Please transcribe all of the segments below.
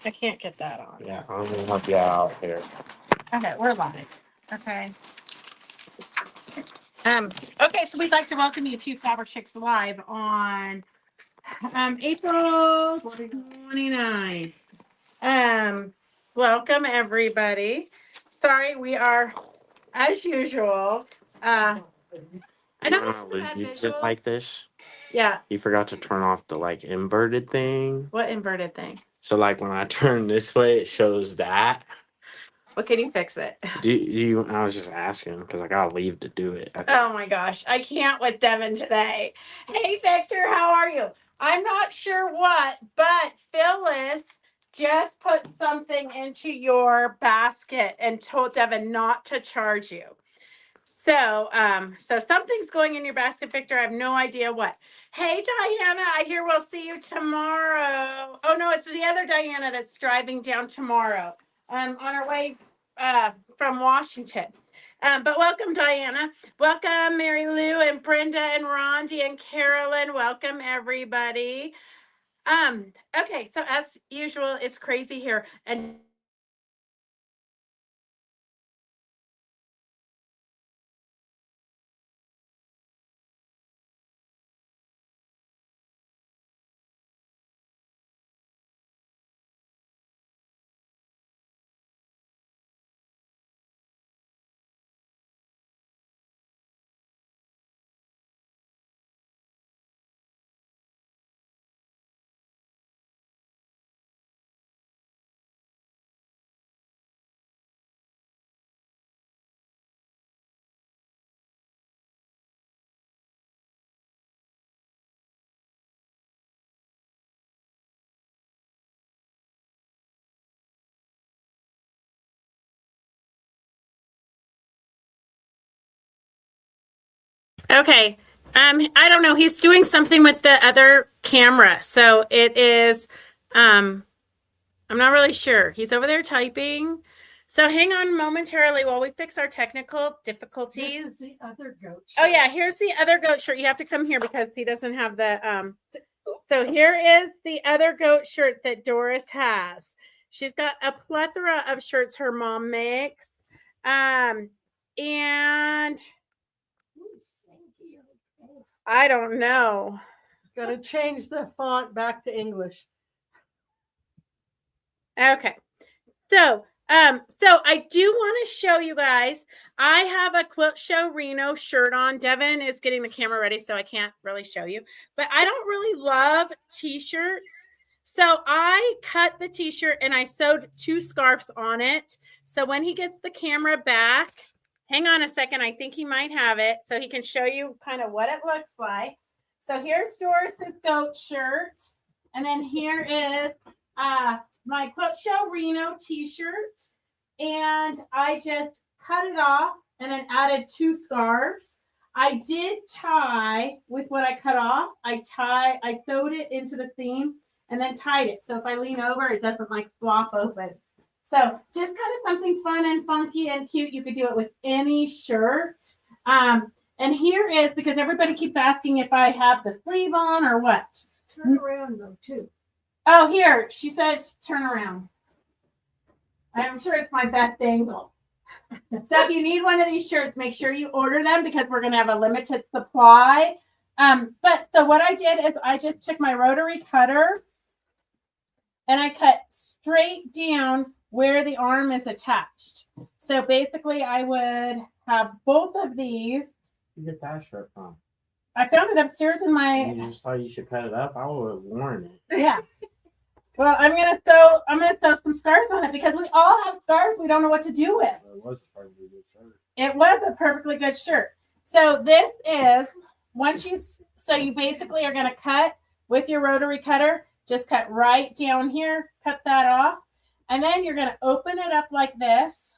I can't get that on. Yeah, I'm gonna help you out here. Okay, we're live. Okay. Okay, so we'd like to welcome you to Fabric Chicks Live on April 29th. Welcome everybody. Sorry, we are as usual. I know this is a bad You visual. did like this? Yeah. You forgot to turn off the inverted thing. What inverted thing? So when I turn this way, it shows that. Well, can you fix it? Do you? I was just asking because I gotta leave to do it. Oh my gosh, I can't with Devin today. Hey Victor, how are you? I'm not sure what, but Phyllis just put something into your basket and told Devin not to charge you. So something's going in your basket, Victor. I have no idea what. Hey Diana, I hear we'll see you tomorrow. Oh no, it's the other Diana that's driving down tomorrow. On our way from Washington. But welcome, Diana. Welcome, Mary Lou and Brenda and Rondi and Carolyn. Welcome, everybody. Okay, so as usual, it's crazy here. And okay. I don't know. He's doing something with the other camera. So it is, I'm not really sure. He's over there typing. So hang on momentarily while we fix our technical difficulties. This is the other goat shirt. Oh yeah, here's the other goat shirt. You have to come here because he doesn't have the, so here is the other goat shirt that Doris has. She's got a plethora of shirts her mom makes. And I don't know. Got to change the font back to English. Okay. So I do want to show you guys. I have a Quilt Show Reno shirt on. Devin is getting the camera ready, so I can't really show you. But I don't really love t-shirts. So I cut the t-shirt and I sewed 2 scarves on it. So when he gets the camera back, hang on a second. I think he might have it so he can show you kind of what it looks like. So here's Doris's goat shirt. And then here is my Quilt Show Reno t-shirt. And I just cut it off and then added 2 scarves. I did tie with what I cut off. I sewed it into the seam and then tied it. So if I lean over, it doesn't flop open. So just kind of something fun and funky and cute. You could do it with any shirt. And here is, because everybody keeps asking if I have the sleeve on or what. Turn around though, too. Oh, here. She said turn around. I'm sure it's my best angle. So if you need one of these shirts, make sure you order them because we're going to have a limited supply. But so what I did is I just took my rotary cutter and I cut straight down where the arm is attached. So basically I would have both of these. You get that shirt from? I found it upstairs in my. You just thought you should cut it up. I would have worn it. Yeah. Well, I'm gonna sew some scarves on it because we all have scarves we don't know what to do with. It was a perfectly good shirt. It was a perfectly good shirt. So this is you basically are gonna cut with your rotary cutter. Just cut right down here, cut that off, and then you're gonna open it up like this.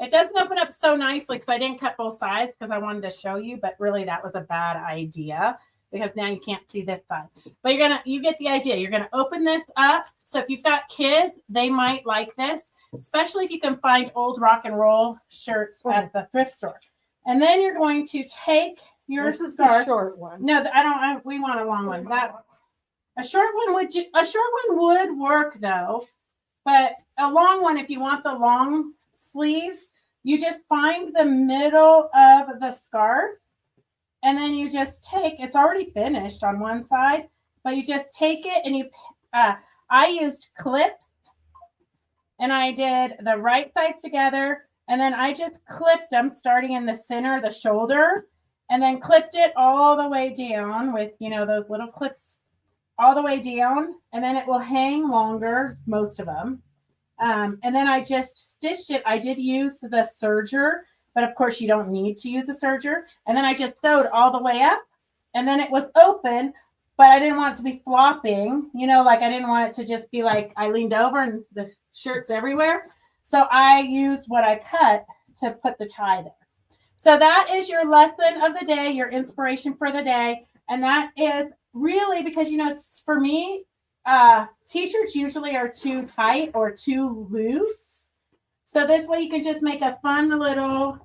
It doesn't open up so nicely because I didn't cut both sides because I wanted to show you, but really that was a bad idea because now you can't see this side. But you get the idea. You're gonna open this up. So if you've got kids, they might like this, especially if you can find old rock and roll shirts at the thrift store. And then you're going to take your This is scarf. the short one. No, we want a long one. A short one would work though, but a long one, if you want the long sleeves, you just find the middle of the scarf and then you just take, it's already finished on one side, but you just take it and you, I used clips and I did the right sides together and then I just clipped them starting in the center of the shoulder and then clipped it all the way down with, those little clips all the way down, and then it will hang longer, most of them. And then I just stitched it. I did use the serger, but of course you don't need to use the serger. And then I just sewed all the way up, and then it was open, but I didn't want it to be flopping, like I didn't want it to just be like I leaned over and the shirt's everywhere. So I used what I cut to put the tie there. So that is your lesson of the day, your inspiration for the day. And that is really because, for me, t-shirts usually are too tight or too loose. So this way you can just make a fun little,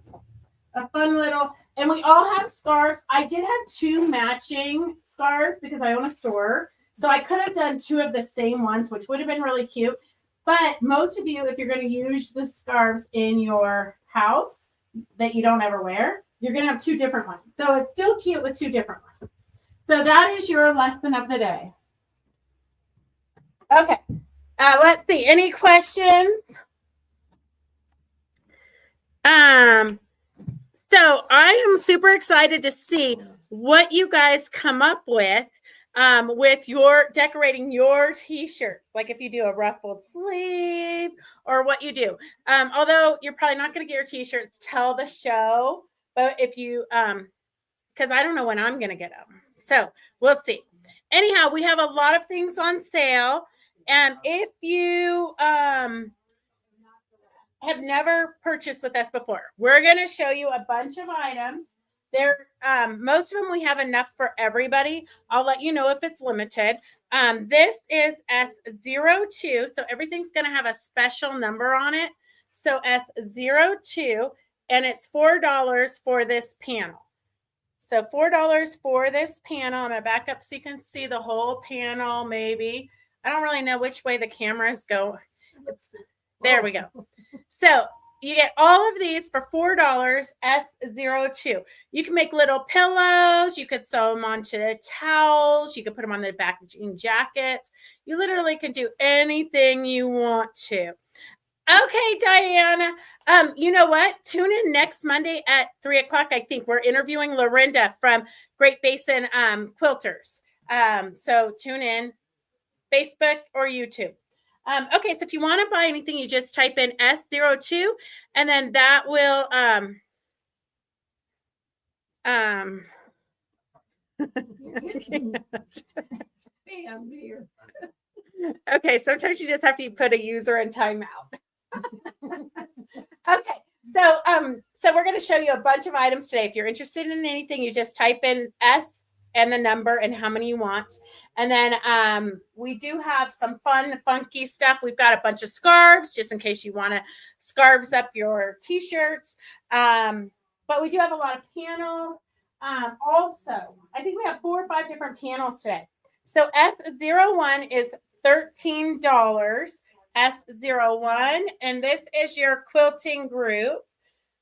and we all have scarves. I did have 2 matching scarves because I own a store. So I could have done 2 of the same ones, which would have been really cute. But most of you, if you're going to use the scarves in your house that you don't ever wear, you're going to have 2 different ones. So it's still cute with 2 different ones. So that is your lesson of the day. Okay. Let's see. Any questions? So I am super excited to see what you guys come up with your decorating your t-shirts. Like if you do a ruffled sleeve or what you do. Although you're probably not going to get your t-shirts till the show, but if you, because I don't know when I'm going to get them. So we'll see. Anyhow, we have a lot of things on sale. And if you have never purchased with us before, we're going to show you a bunch of items. There, most of them we have enough for everybody. I'll let you know if it's limited. This is S02, so everything's going to have a special number on it. So S02, and it's $4 for this panel. So $4 for this panel. I'm going to back up so you can see the whole panel, maybe. I don't really know which way the cameras go. There we go. So you get all of these for $4, S02. You can make little pillows. You could sew them onto towels. You could put them on the back of jean jackets. You literally can do anything you want to. Okay, Diana. You know what? Tune in next Monday at 3:00. I think we're interviewing Lorinda from Great Basin Quilters. So tune in, Facebook or YouTube. Okay, so if you want to buy anything, you just type in S02, and then that will Okay, sometimes you just have to put a user in timeout. Okay, so we're going to show you a bunch of items today. If you're interested in anything, you just type in S and the number and how many you want. And then we do have some fun, funky stuff. We've got a bunch of scarves, just in case you want to scarves up your t-shirts. But we do have a lot of panels. Also, I think we have 4 or 5 different panels today. So S01 is $13. S01, and this is your quilting group.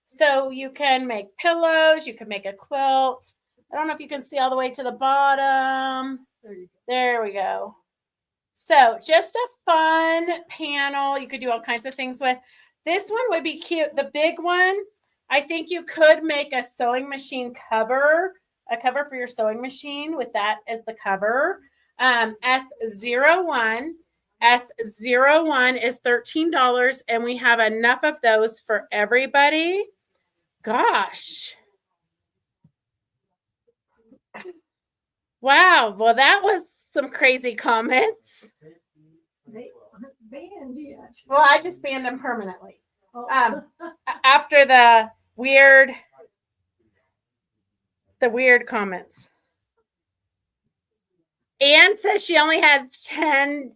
So you can make pillows, you can make a quilt. I don't know if you can see all the way to the bottom. There we go. So just a fun panel. You could do all kinds of things with. This one would be cute. The big one, I think you could make a sewing machine cover, a cover for your sewing machine with that as the cover. S01. S01 is $13, and we have enough of those for everybody. Gosh. Wow. Well, that was some crazy comments. They aren't banned yet. Well, I just banned them permanently. After the weird comments. Anne says she only has 10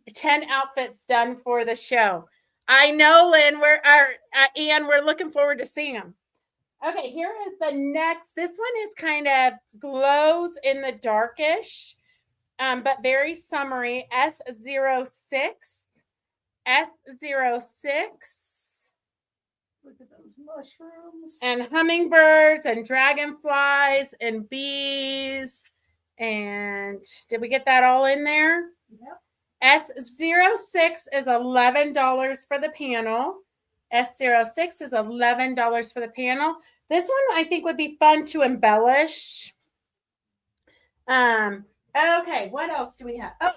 outfits done for the show. I know, Lynn. Anne, we're looking forward to seeing them. Okay, here is the next. This one is kind of glows in the darkish. but very summery. S06. S06. Look at those mushrooms. And hummingbirds and dragonflies and bees. And did we get that all in there? Yep. S06 is $11 for the panel. S06 is $11 for the panel. This one I think would be fun to embellish. Okay, what else do we have? Oh,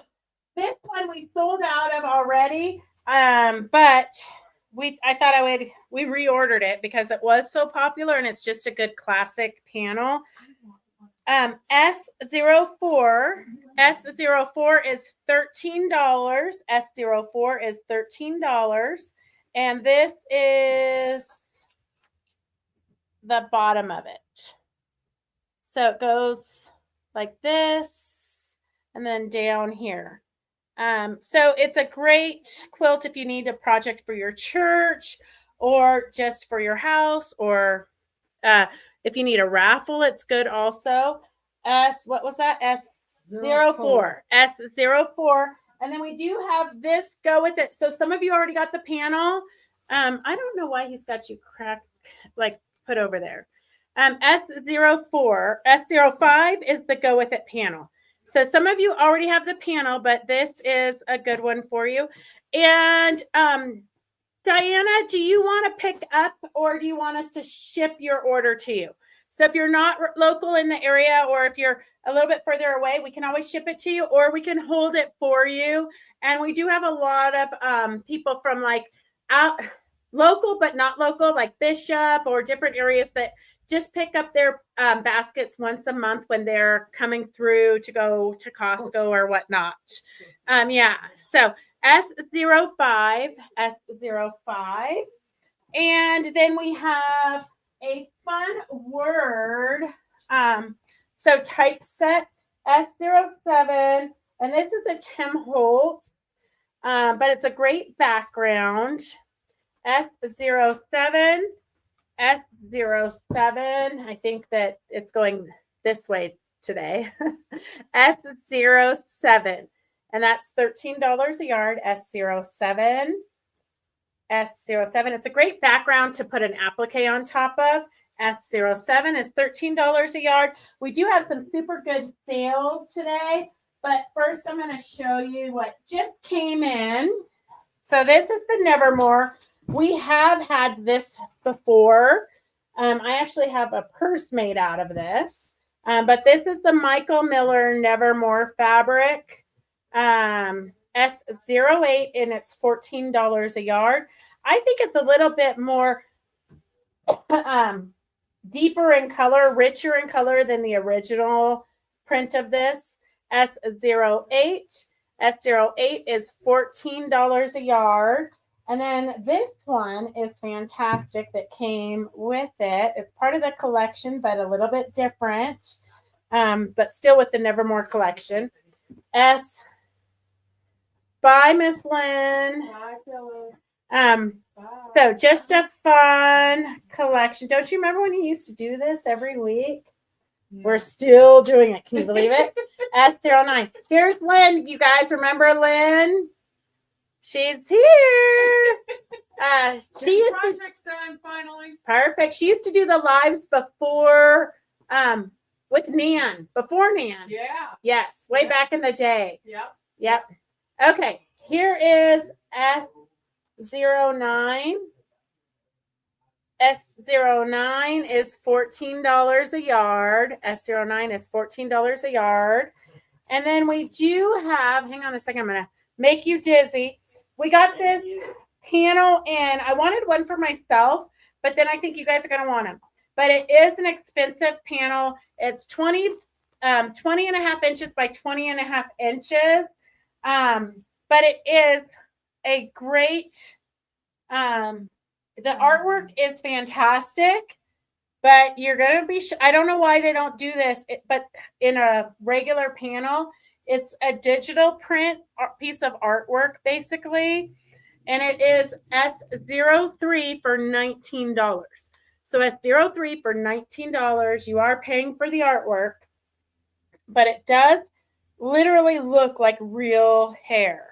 this one we sold out of already. But we reordered it because it was so popular and it's just a good classic panel. S04 is $13. S04 is $13. And this is the bottom of it. So it goes like this and then down here. So it's a great quilt if you need a project for your church or just for your house, or if you need a raffle, it's good also. What was that? S04. S04. And then we do have this go with it. So some of you already got the panel. I don't know why he's got you put over there. S04. S05 is the go with it panel. So some of you already have the panel, but this is a good one for you. And Diana, do you want to pick up or do you want us to ship your order to you? So if you're not local in the area or if you're a little bit further away, we can always ship it to you or we can hold it for you. And we do have a lot of people from out local but not local, like Bishop or different areas that just pick up their baskets once a month when they're coming through to go to Costco or whatnot. So S05. And then we have a fun word. So typeset S07. And this is a Tim Holtz, but it's a great background. S07. S07. I think that it's going this way today. S07. And that's $13 a yard. S07. S07. It's a great background to put an applique on top of. S07 is $13 a yard. We do have some super good sales today, but first I'm going to show you what just came in. So this is the Nevermore. We have had this before. I actually have a purse made out of this, but this is the Michael Miller Nevermore fabric. S08, and it's $14 a yard. I think it's a little bit more deeper in color, richer in color than the original print of this. S08. S08 is $14 a yard. And then this one is fantastic that came with it. It's part of the collection, but a little bit different, but still with the Nevermore collection. Bye, Miss Lynn. Bye, Phyllis. So just a fun collection. Don't you remember when you used to do this every week? Yeah. We're still doing it. Can you believe it? S09. Here's Lynn. You guys remember Lynn? She's here. She used project's done finally. Perfect. She used to do the lives before with Nan. Before Nan. Yeah. Yes. Way back in the day. Yep. Okay. Here is S09. S09 is $14 a yard. S09 is $14 a yard. And then we do have, hang on a second, I'm going to make you dizzy. We got this panel in. I wanted one for myself, but then I think you guys are going to want them. But it is an expensive panel. It's 20 and a half inches by 20 and a half inches. But it is a great, the artwork is fantastic, but you're going to be, I don't know why they don't do this, but in a regular panel, it's a digital print piece of artwork, basically, and it is S03 for $19. So S03 for $19, you are paying for the artwork, but it does literally look like real hair.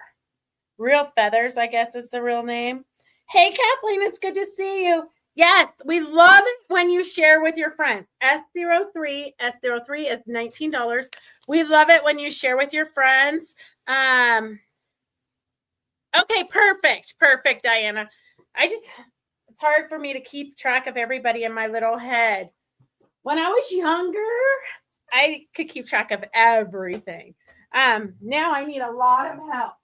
Real feathers, I guess is the real name. Hey, Kathleen, it's good to see you. Yes, we love it when you share with your friends. S03 is $19. We love it when you share with your friends. Okay, perfect, Diana. It's hard for me to keep track of everybody in my little head. When I was younger, I could keep track of everything. Now I need a lot of help.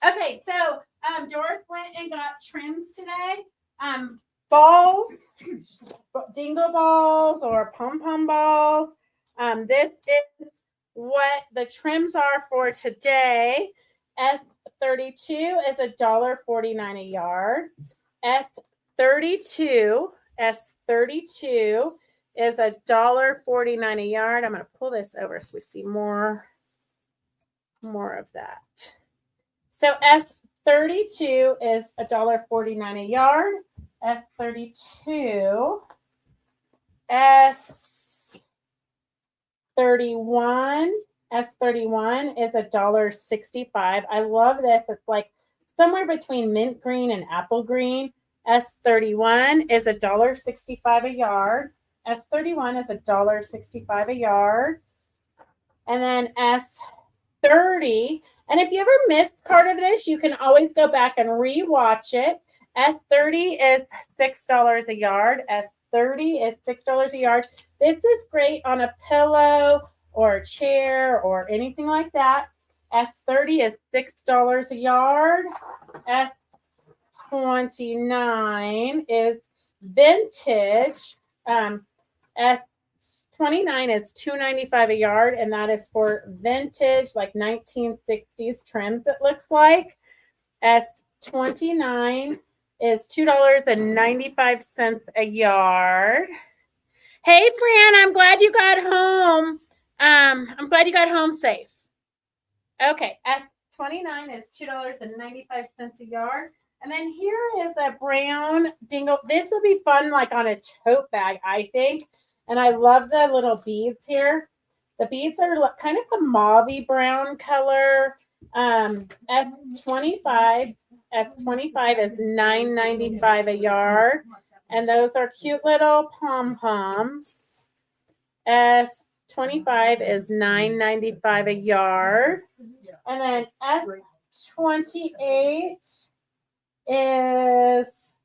Okay, so Doris went and got trims today. Balls, dingle balls or pom-pom balls. This is what the trims are for today. S32 is $1.49 a yard. S32 is $1.49 a yard. I'm going to pull this over so we see more of that. So S32 is $1.49 a yard. S32 is $1.65. I love this. It's like somewhere between mint green and apple green. S31 is $1.65 a yard. S31 is $1.65 a yard. And then S30. And if you ever missed part of this, you can always go back and rewatch it. S30 is $6 a yard. S30 is $6 a yard. This is great on a pillow or a chair or anything like that. S30 is $6 a yard. S29 is vintage. S29 is $2.95 a yard, and that is for vintage, like 1960s trims, it looks like. S29 is $2.95 a yard. Hey, Fran, I'm glad you got home. I'm glad you got home safe. Okay, S29 is $2.95 a yard. And then here is a brown dingle. This would be fun like on a tote bag, I think. And I love the little beads here. The beads are kind of a mauve brown color. S25 is $9.95 a yard. And those are cute little pom-poms. S25 is $9.95 a yard. And then S28 is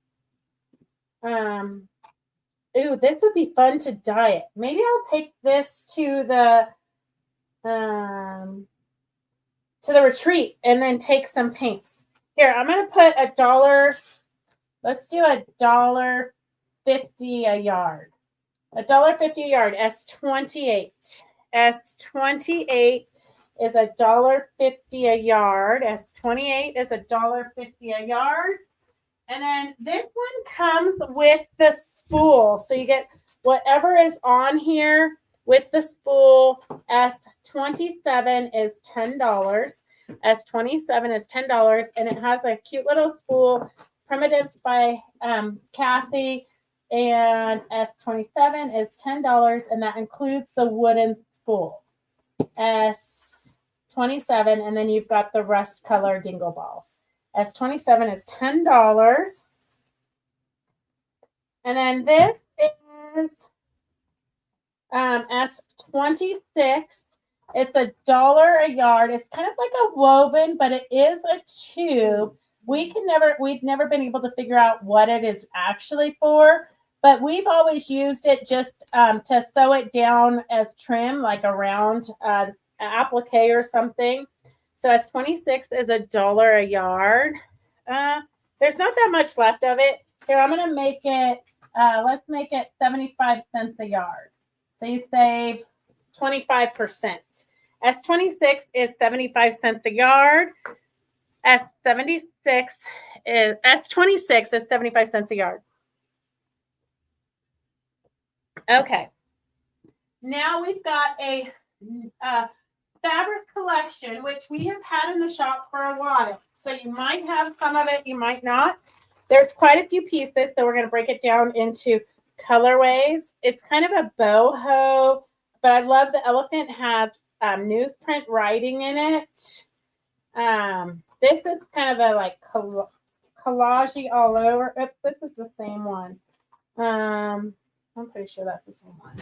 ooh, this would be fun to dye it. Maybe I'll take this to the retreat and then take some paints. Here, I'm gonna put $1. Let's do $1.50 a yard. $1.50 a yard. S28. S28 is $1.50 a yard. S28 is $1.50 a yard. And then this one comes with the spool. So you get whatever is on here with the spool. S27 is $10. S27 is $10. And it has a cute little spool. Primitives by Kathy. And S27 is $10. And that includes the wooden spool. S27. And then you've got the rust color dingle balls. S27 is $10. And then this is S26. It's $1 a yard. It's kind of like a woven, but it is a tube. We've never been able to figure out what it is actually for, but we've always used it just to sew it down as trim, like around an applique or something. So S26 is $1 a yard. There's not that much left of it. Here, I'm going to make it, let's make it 75 cents a yard. So you save 25%. S26 is 75 cents a yard. S26 is 75 cents a yard. Okay. Now we've got a fabric collection, which we have had in the shop for a while. So you might have some of it, you might not. There's quite a few pieces, so we're going to break it down into colorways. It's kind of a boho, but I love the elephant has newsprint writing in it. This is kind of the like collage all over. Oops, this is the same one. I'm pretty sure that's the same one.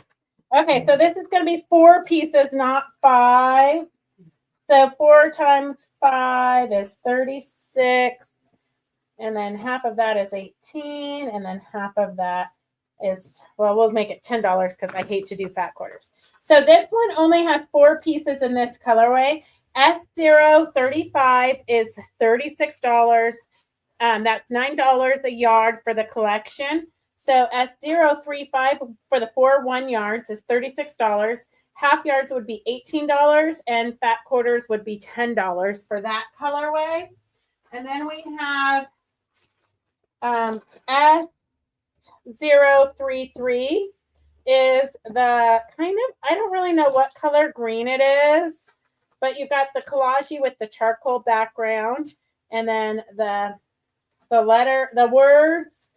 Okay, so this is going to be 4 pieces, not 5. So 4 times 5 is 36. And then half of that is 18. And then half of that is, well, we'll make it $10 because I hate to do fat quarters. So this one only has 4 pieces in this colorway. S035 is $36. That's $9 a yard for the collection. So S035 for the 4 1 yards is $36. Half yards would be $18, and fat quarters would be $10 for that colorway. And then we have S033 is the kind of, I don't really know what color green it is, but you've got the collage with the charcoal background, and then the words,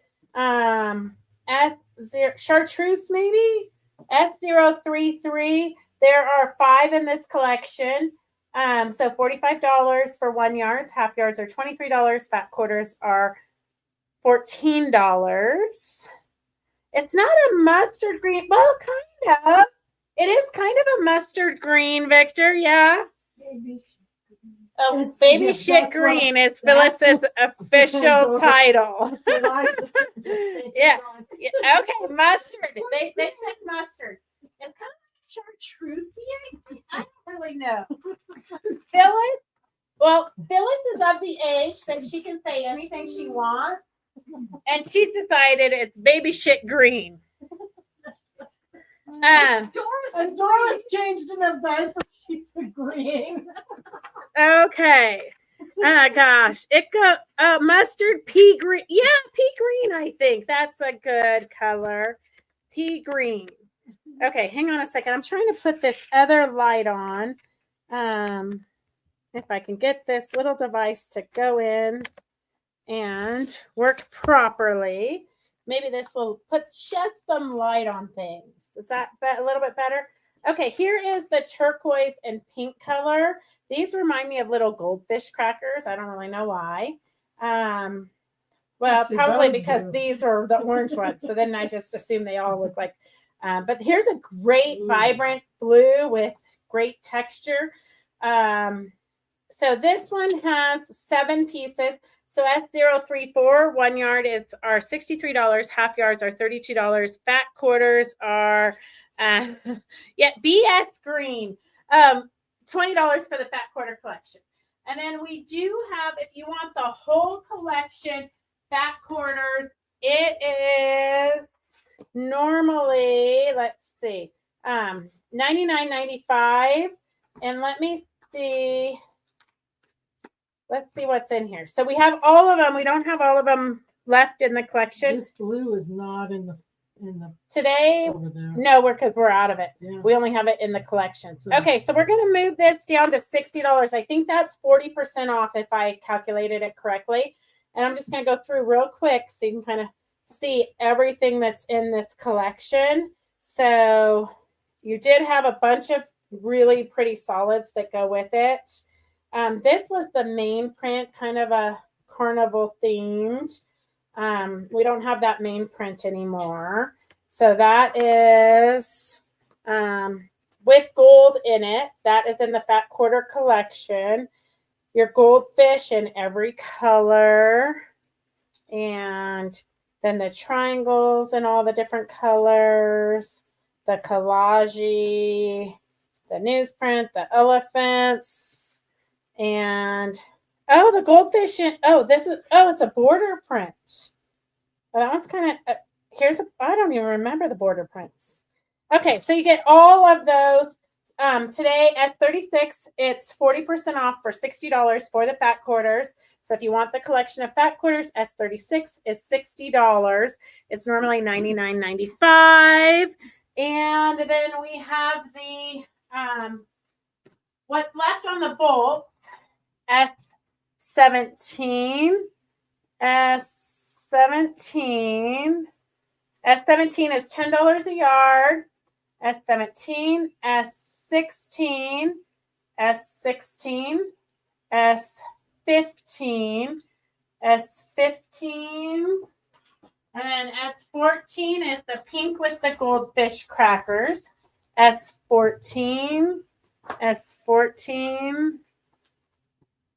chartreuse maybe, S033. There are 5 in this collection. So $45 for 1 yards, half yards are $23, fat quarters are $14. It's not a mustard green. Well, kind of. It is kind of a mustard green, Victor. Yeah. Oh, It's- baby yes, shit that's green what- is Phyllis's official title. That's what I just- Yeah. Yeah, okay, mustard. They said mustard. It's kind of chartreuse. I don't really know. Phyllis is of the age that she can say anything she wants, and she's decided it's baby shit green. Doris changed enough diapers. She's a green. Okay. Oh gosh, it go mustard pea green. Yeah, pea green. I think that's a good color. Pea green. Okay, hang on a second. I'm trying to put this other light on. If I can get this little device to go in and work properly, maybe this will shed some light on things. Is that a little bit better? Okay, here is the turquoise and pink color. These remind me of little goldfish crackers. I don't really know why. Well, Actually, probably those because do. these are the orange ones. So then I just assume they all look like. But here's a great vibrant blue with great texture. So this one has 7 pieces. So S034, 1 yard are $63. Half yards are $32. Fat quarters are, BS green. $20 for the fat quarter collection. And then we do have, if you want the whole collection, fat quarters, it is normally, let's see, $99.95. And let me see. Let's see what's in here. So we have all of them. We don't have all of them left in the collection. This blue is not in the Today, over there. no, because we're out of it. Yeah. We only have it in the collection. Okay, so we're going to move this down to $60. I think that's 40% off if I calculated it correctly. And I'm just going to go through real quick so you can kind of see everything that's in this collection. So you did have a bunch of really pretty solids that go with it. This was the main print, kind of a carnival themed. We don't have that main print anymore. So that is with gold in it. That is in the fat quarter collection. Your goldfish in every color. And then the triangles in all the different colors. The collage, the newsprint, the elephants. And the goldfish. It's a border print. Well, that one's kind of, I don't even remember the border prints. Okay, so you get all of those. Today, S36, it's 40% off for $60 for the fat quarters. So if you want the collection of fat quarters, S36 is $60. It's normally $99.95. And then we have the, what's left on the bolts, S17 is $10 a yard. S17, S16, S16, S15, S15, and then S14 is the pink with the goldfish crackers. S14, S14,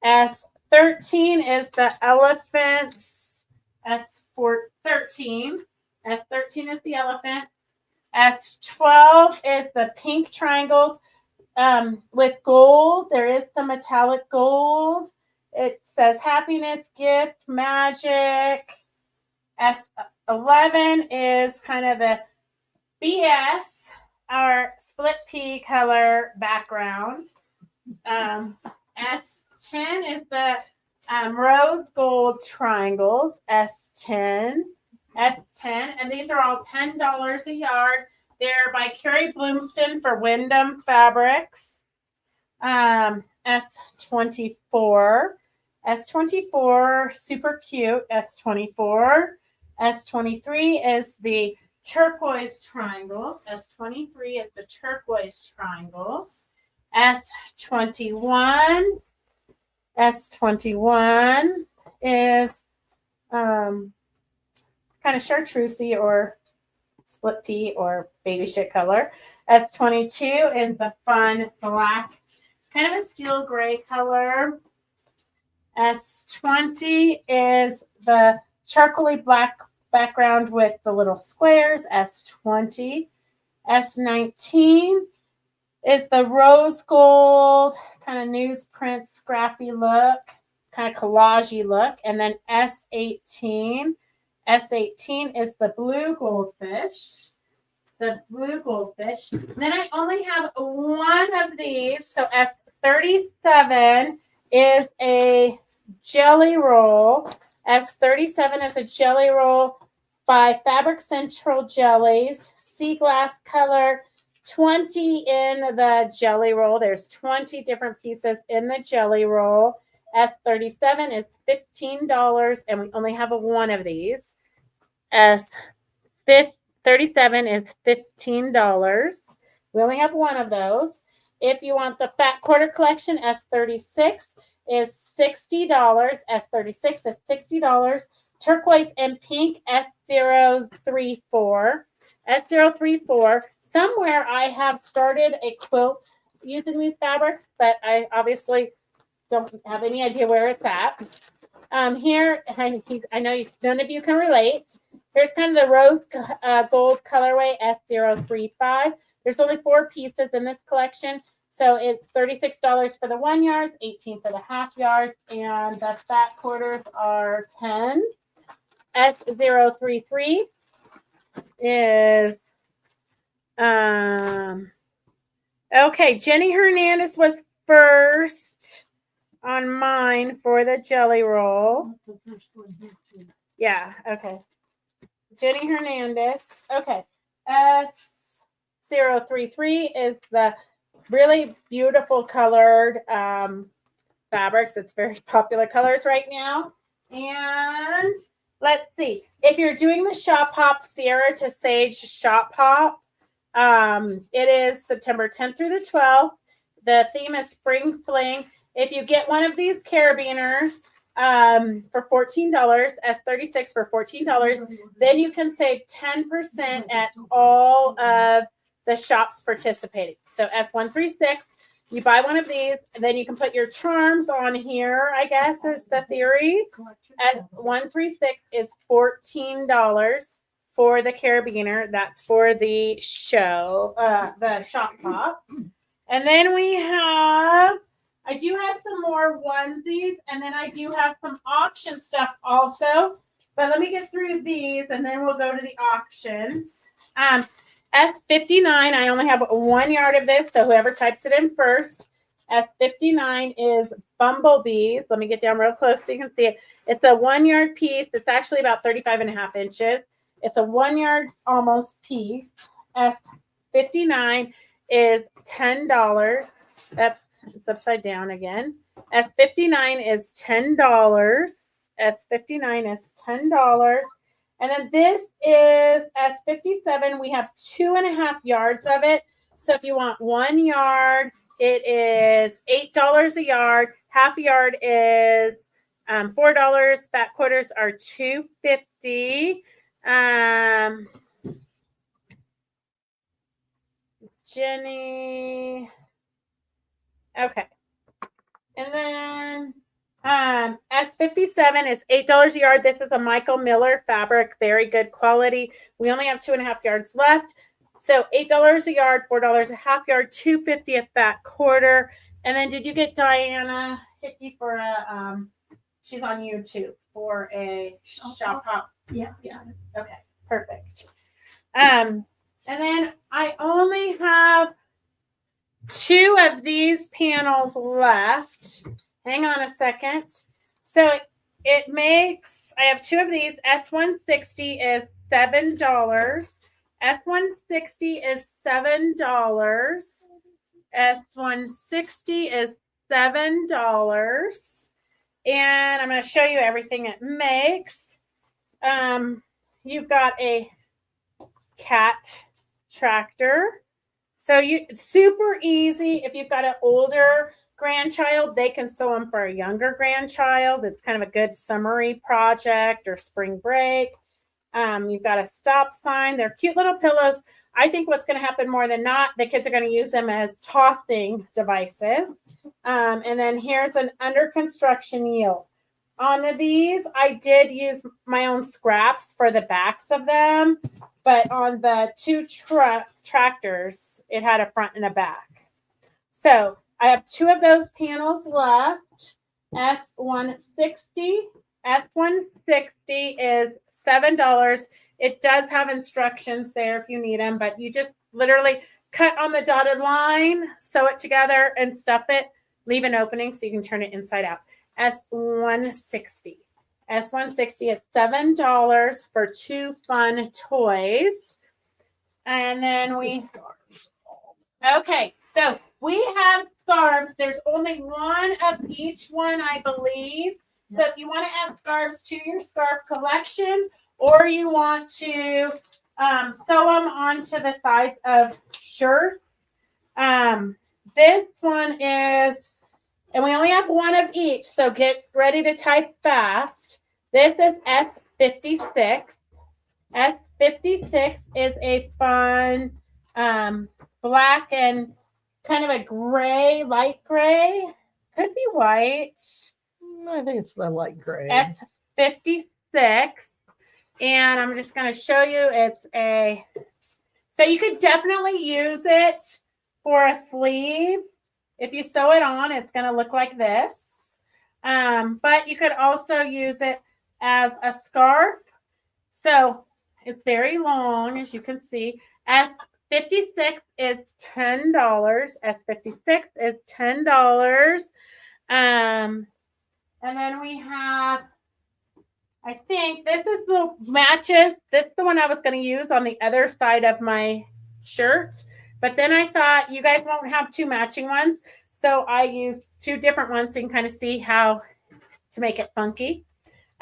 S13 is the elephants. S13 is the elephant. S12 is the pink triangles with gold. There is the metallic gold. It says happiness, gift, magic. S11 is kind of the BS, our split pea color background. S10 is the rose gold triangles. S10, and these are all $10 a yard. They're by Carrie Bloomston for Wyndham Fabrics. S24, super cute. S23 is the turquoise triangles. S23 is the turquoise triangles. S21 is kind of chartreusey or split pea or baby shit color. S22 is the fun black, kind of a steel gray color. S20 is the charcoaly black background with the little squares. S20. S19 is the rose gold, kind of newsprint, scrappy look, kind of collagey look. And then S18 is the blue goldfish. The blue goldfish. Then I only have one of these. So S37 is a jelly roll. S37 is a jelly roll by Fabric Central Jellies. Sea glass color. 20 in the jelly roll. There's 20 different pieces in the jelly roll. S37 is $15, and we only have one of these. S37 is $15. We only have one of those. If you want the Fat Quarter Collection, S36 is $60. S36 is $60. Turquoise and pink, S034. S034. Somewhere I have started a quilt using these fabrics, but I obviously don't have any idea where it's at. Here, I know none of you can relate. Here's kind of the rose gold colorway, S035. There's only 4 pieces in this collection, so it's $36 for the 1 yard, $18 for the half yard, and the fat quarters are $10. S033 is okay. Jenny Hernandez was first on mine for the jelly roll. Yeah, okay. Jenny Hernandez. Okay. S033 is the really beautiful colored fabrics. It's very popular colors right now. And let's see. If you're doing the Shop Hop Sierra to Sage Shop Hop, it is September 10th through the 12th. The theme is Spring Fling. If you get one of these carabiners for $14, S36 for $14, then you can save 10% at all of the shops participating. So S136, you buy one of these, and then you can put your charms on here, I guess is the theory. S136 is $14 for the carabiner. That's for the show, the shop pop. And then I do have some more onesies, and then I do have some auction stuff also. But let me get through these, and then we'll go to the auctions. S59, I only have 1 yard of this, so whoever types it in first. S59 is bumblebees. Let me get down real close so you can see it. It's a 1 yard piece. It's actually about 35.5 inches. It's a 1 yard almost piece. S59 is $10. Oops, it's upside down again. S59 is $10. S59 is $10. And then this is S57. We have 2.5 yards of it. So if you want 1 yard, it is $8 a yard. Half a yard is $4. Back quarters are $2.50. Jenny. Okay. And then S57 is $8 a yard. This is a Michael Miller fabric, very good quality. We only have 2.5 yards left. So $8 a yard, $4 a half yard, $2.50 a fat quarter. And then did you get Diana Hickey for a she's on YouTube for a shop hop? Yeah. Okay, perfect. And then I only have 2 of these panels left. Hang on a second. So it makes, I have 2 of these. S160 is $7. S160 is $7. S160 is $7. And I'm going to show you everything it makes. You've got a cat tractor. So it's super easy. If you've got an older grandchild, they can sew them for a younger grandchild. It's kind of a good summery project or spring break. You've got a stop sign. They're cute little pillows. I think what's going to happen more than not, the kids are going to use them as tossing devices. And then here's an under construction yield. On these, I did use my own scraps for the backs of them, but on the 2 tractors, it had a front and a back. So I have 2 of those panels left. S160. S160 is $7. It does have instructions there if you need them, but you just literally cut on the dotted line, sew it together, and stuff it. Leave an opening so you can turn it inside out. S160. S160 is $7 for 2 fun toys. And then okay, so we have scarves. There's only 1 of each one, I believe. So if you want to add scarves to your scarf collection, or you want to sew them onto the sides of shirts, this one is, and we only have 1 of each, so get ready to type fast. This is S56. S56 is a fun black and kind of a gray, light gray. Could be white. I think it's the light gray. S56. And I'm just going to show you. So you could definitely use it for a sleeve. If you sew it on, it's going to look like this. But you could also use it as a scarf. So it's very long, as you can see. S56 is $10. S56 is $10. And then we have, I think this is the matches. This is the one I was going to use on the other side of my shirt. But then I thought you guys won't have 2 matching ones. So I used 2 different ones so you can kind of see how to make it funky.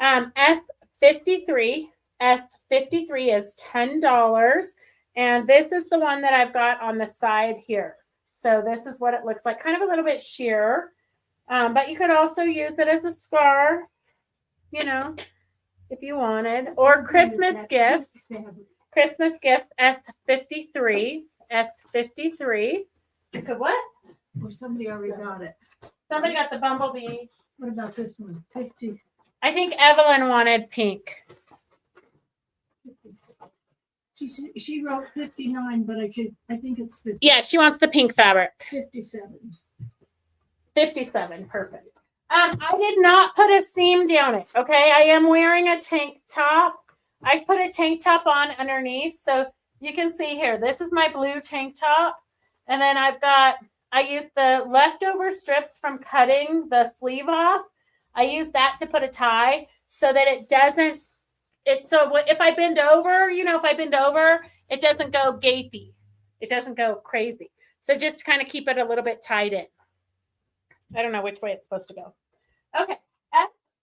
S53 is $10. And this is the one that I've got on the side here. So this is what it looks like. Kind of a little bit sheer. But you could also use it as a scarf, you know, if you wanted. Or Christmas gifts. Christmas gifts, S53. S53. You could what? Well, somebody already got it. Somebody got the bumblebee. What about this one? 50. I think Evelyn wanted pink. 56. She wrote 59, but I think it's 50. Yeah, she wants the pink fabric. 57. 57, perfect. I did not put a seam down it, okay? I am wearing a tank top. I put a tank top on underneath, so you can see here. This is my blue tank top, and then I used the leftover strips from cutting the sleeve off. I used that to put a tie so that it doesn't, so if I bend over, it doesn't go gapey. It doesn't go crazy. So just to kind of keep it a little bit tied in. I don't know which way it's supposed to go. Okay,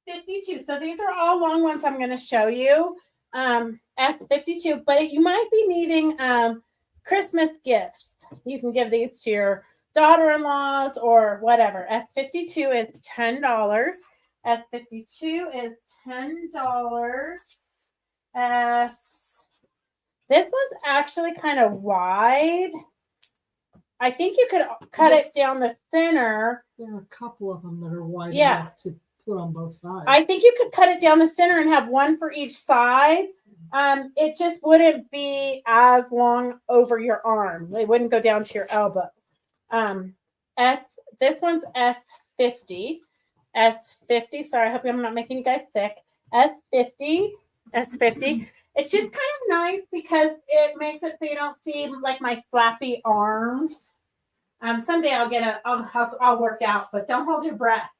S52. So these are all long ones I'm going to show you. S52, but you might be needing Christmas gifts. You can give these to your daughter-in-laws or whatever. S52 is $10. S52 is $10. This one's actually kind of wide. I think you could cut it down the center. There are a couple of them that are wide Yeah. enough to put on both sides. I think you could cut it down the center and have one for each side. It just wouldn't be as long over your arm. It wouldn't go down to your elbow. This one's S50. S50. Sorry, I hope I'm not making you guys sick. S50. S50. It's just kind of nice because it makes it so you don't see like my flappy arms. Someday I'll work out, but don't hold your breath.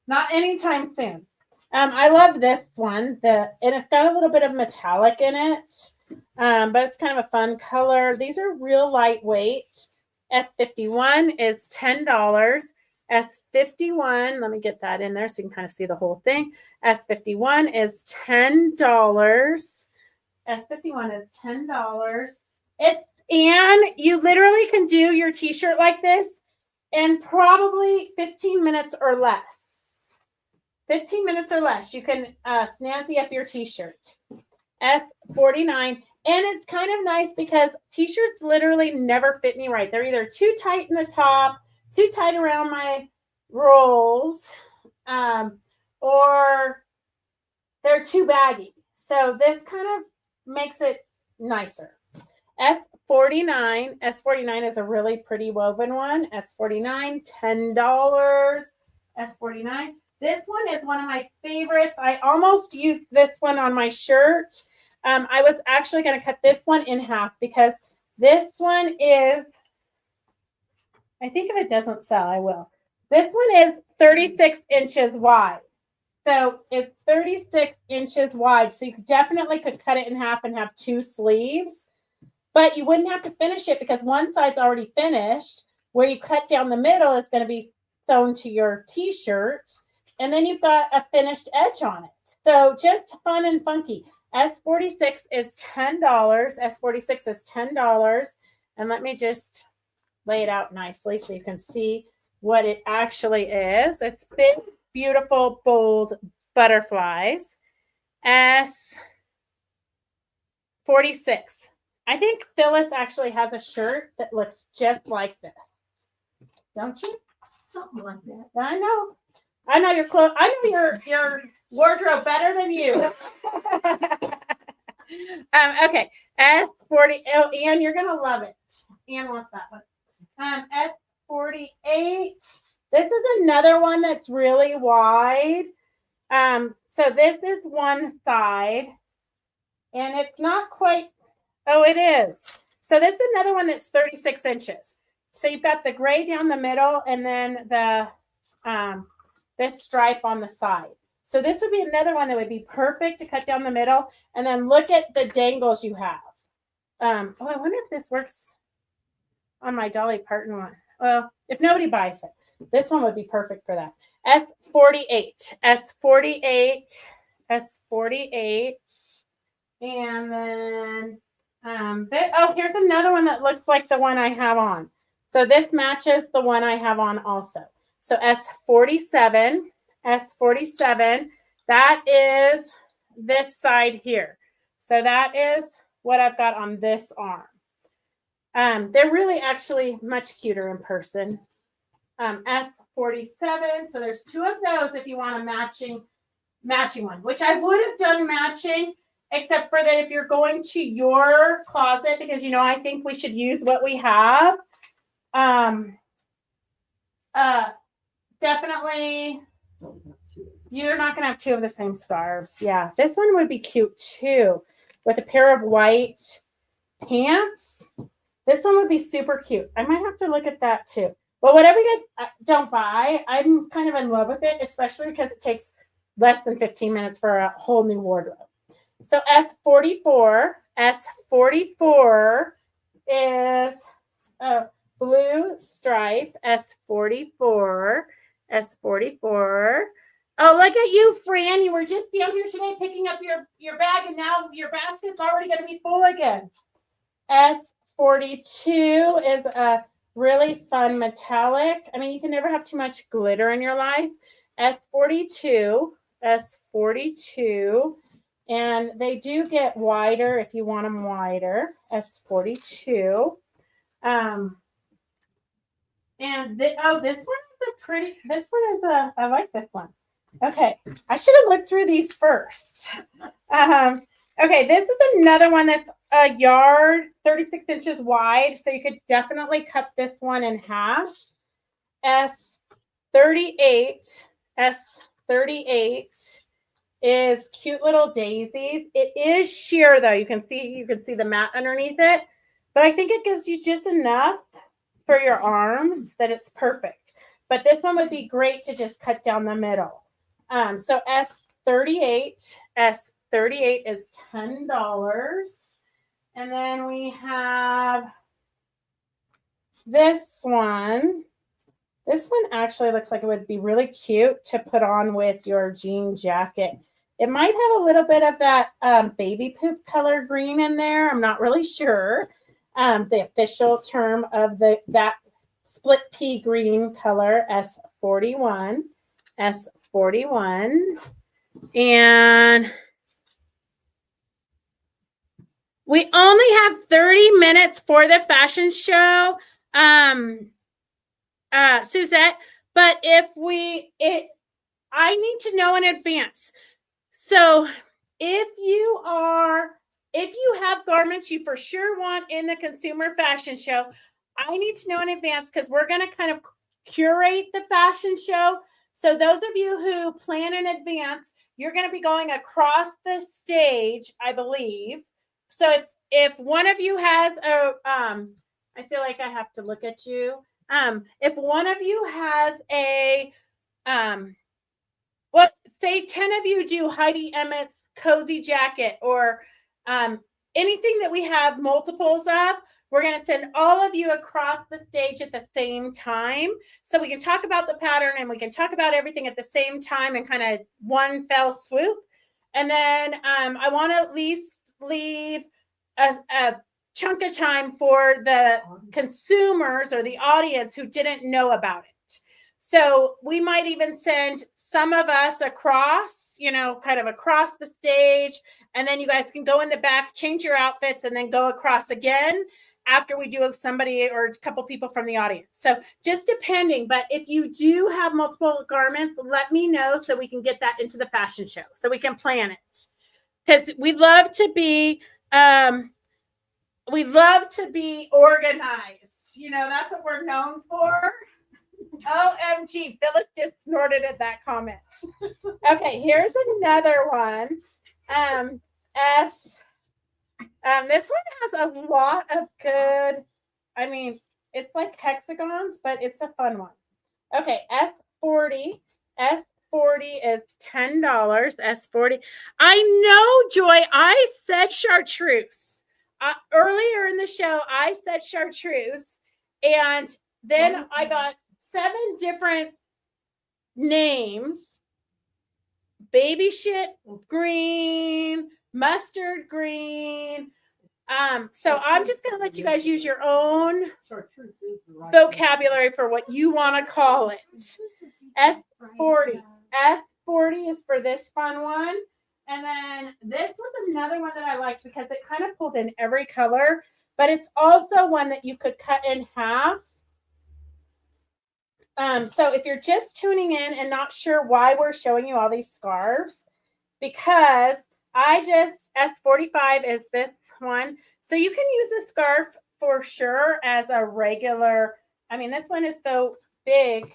Not anytime soon. I love this one. And it's got a little bit of metallic in it, but it's kind of a fun color. These are real lightweight. S51 is $10. S51, let me get that in there so you can kind of see the whole thing. S51 is $10. S51 is $10. And you literally can do your t-shirt like this in probably 15 minutes or less. 15 minutes or less. You can snazzy up your t-shirt. S49. And it's kind of nice because t-shirts literally never fit me right. They're either too tight in the top, too tight around my rolls, or they're too baggy. So this kind of makes it nicer. S49. S49 is a really pretty woven one. S49, $10. S49. This one is one of my favorites. I almost used this one on my shirt. I was actually going to cut this one in half because this one is, I think if it doesn't sell, I will. This one is 36 inches wide. So it's 36 inches wide. So you definitely could cut it in half and have two sleeves. But you wouldn't have to finish it because one side's already finished. Where you cut down the middle is going to be sewn to your t-shirt. And then you've got a finished edge on it. So just fun and funky. S46 is $10. S46 is $10. And let me just lay it out nicely so you can see what it actually is. It's big, beautiful, bold butterflies. S46. I think Phyllis actually has a shirt that looks just like this. Don't you? Something like that. I know your clothes. I know your wardrobe better than you. Okay. S40. Oh, Anne, you're gonna love it. Anne wants that one. S48. This is another one that's really wide. So this is one side, and it's not quite. Oh, it is. So this is another one that's 36 inches. So you've got the gray down the middle, and then the this stripe on the side. So this would be another one that would be perfect to cut down the middle. And then look at the dangles you have. I wonder if this works on my Dolly Parton one. Well, if nobody buys it, this one would be perfect for that. S48. S48. S48. And then, here's another one that looks like the one I have on. So this matches the one I have on also. So S47, S47, that is this side here. So that is what I've got on this arm. They're really actually much cuter in person. S47, so there's two of those if you want a matching one, which I would have done matching, except for that if you're going to your closet, because, you know, I think we should use what we have. Definitely, you're not going to have two of the same scarves. Yeah, this one would be cute too, with a pair of white pants. This one would be super cute. I might have to look at that too. But whatever you guys don't buy, I'm kind of in love with it, especially because it takes less than 15 minutes for a whole new wardrobe. So S44, S44 is a blue stripe. S44, S44. Oh, look at you, Fran. You were just down here today picking up your bag, and now your basket's already going to be full again. S42 is a really fun metallic. I mean, you can never have too much glitter in your life. S42, S42. And they do get wider if you want them wider. S42. This one is a pretty, I like this one. Okay, I should have looked through these first. Okay, this is another one that's a yard, 36 inches wide. So you could definitely cut this one in half. S38, S38 is cute little daisies. It is sheer though. You can see the mat underneath it, but I think it gives you just enough for your arms that it's perfect. But this one would be great to just cut down the middle. So S38 is $10. And then we have this one. This one actually looks like it would be really cute to put on with your jean jacket. It might have a little bit of that baby poop color green in there. I'm not really sure. The official term of that split pea green color, S41. S41. And we only have 30 minutes for the fashion show, Suzette. But I need to know in advance. So if you have garments you for sure want in the consumer fashion show, I need to know in advance because we're going to kind of curate the fashion show. So those of you who plan in advance, you're going to be going across the stage, I believe. So if one of you has I feel like I have to look at you. If one of you has say 10 of you do Heidi Emmett's cozy jacket or anything that we have multiples of, we're going to send all of you across the stage at the same time. So we can talk about the pattern and we can talk about everything at the same time and kind of one fell swoop. And then I want to at least leave a chunk of time for the consumers or the audience who didn't know about it. So we might even send some of us across, kind of across the stage, and then you guys can go in the back, change your outfits, and then go across again after we do somebody or a couple people from the audience. So just depending, but if you do have multiple garments, let me know so we can get that into the fashion show, so we can plan it. Because we love to be organized. That's what we're known for. OMG, Phyllis just snorted at that comment. Okay, here's another one. This one has a lot of good, it's like hexagons, but it's a fun one. Okay, S40 is $10. S40. I know, Joy, I said chartreuse. Earlier in the show, I said chartreuse, and then I got 7 different names. Baby shit green, mustard green. So I'm just going to let you guys use your own vocabulary for what you want to call it. S40. S40 is for this fun one. And then this was another one that I liked because it kind of pulled in every color, but it's also one that you could cut in half. So if you're just tuning in and not sure why we're showing you all these scarves, because S45 is this one. So you can use the scarf for sure as a regular. This one is so big.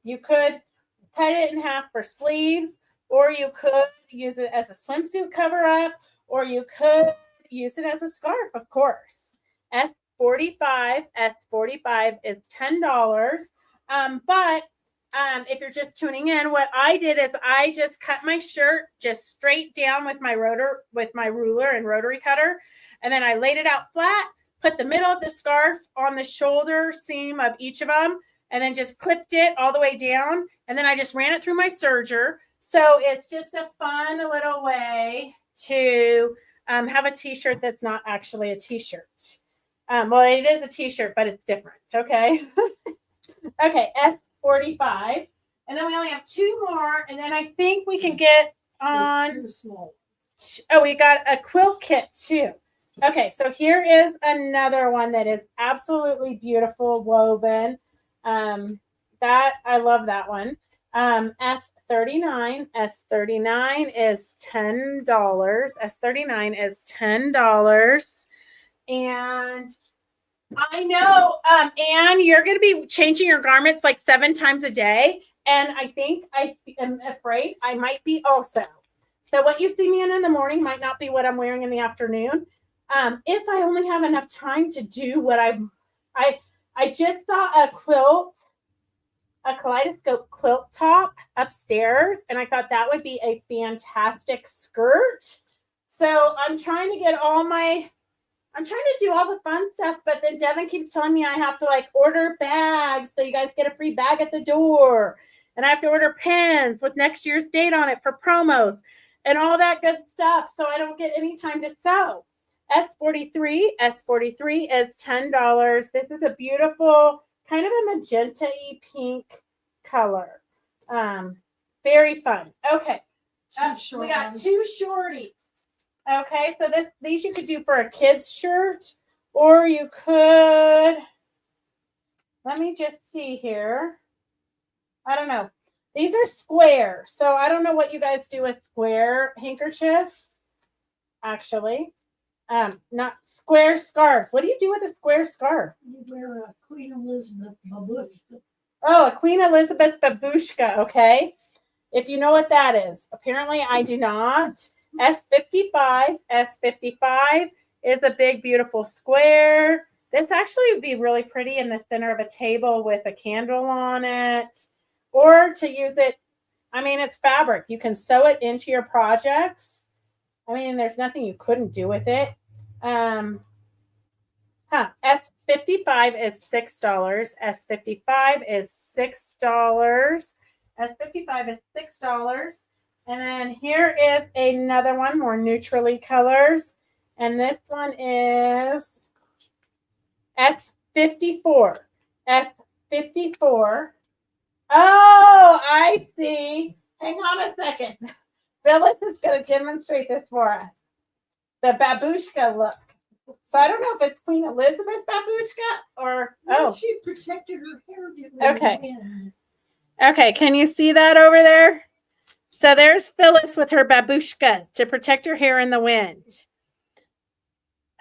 You could cut it in half for sleeves, or you could use it as a swimsuit cover up, or you could use it as a scarf, of course. S45 is $10. But if you're just tuning in, what I did is I just cut my shirt just straight down with my ruler and rotary cutter. And then I laid it out flat, put the middle of the scarf on the shoulder seam of each of them, and then just clipped it all the way down. And then I just ran it through my serger. So it's just a fun little way to have a t-shirt that's not actually a t-shirt. Well, it is a t-shirt, but it's different. Okay. Okay, S45. And then we only have 2 more. And then I think we can get on. Too small. Oh, we got a quilt kit too. Okay, so here is another one that is absolutely beautiful woven. That I love that one. S39. S39 is $10. S39 is $10. And I know, Anne, you're going to be changing your garments like 7 times a day. And I think I am afraid I might be also. So what you see me in the morning might not be what I'm wearing in the afternoon. If I only have enough time to do what I just saw a quilt, a kaleidoscope quilt top upstairs, and I thought that would be a fantastic skirt. So I'm trying to do all the fun stuff, but then Devin keeps telling me I have to like order bags so you guys get a free bag at the door. And I have to order pens with next year's date on it for promos and all that good stuff. So I don't get any time to sew. S43 is $10. This is a beautiful kind of a magenta-y pink color. Very fun. Okay. We got 2 shorties. Okay, so these you could do for a kid's shirt, or you could, let me just see here. I don't know. These are square, so I don't know what you guys do with square handkerchiefs, actually. Not square scarves. What do you do with a square scarf? You wear a Queen Elizabeth babushka. Oh, a Queen Elizabeth babushka, okay. If you know what that is. Apparently I do not. S55 is a big, beautiful square. This actually would be really pretty in the center of a table with a candle on it, or to use it. I mean, it's fabric. You can sew it into your projects. I mean, there's nothing you couldn't do with it. S55 is $6. S55 is $6. S55 is $6. And then here is another one, more neutrally colors. And this one is S54. S54. Oh, I see. Hang on a second. Phyllis is going to demonstrate this for us. The babushka look. So I don't know if it's Queen Elizabeth babushka or, oh. She protected her hair. Okay. Okay, can you see that over there? So there's Phyllis with her babushkas to protect her hair in the wind.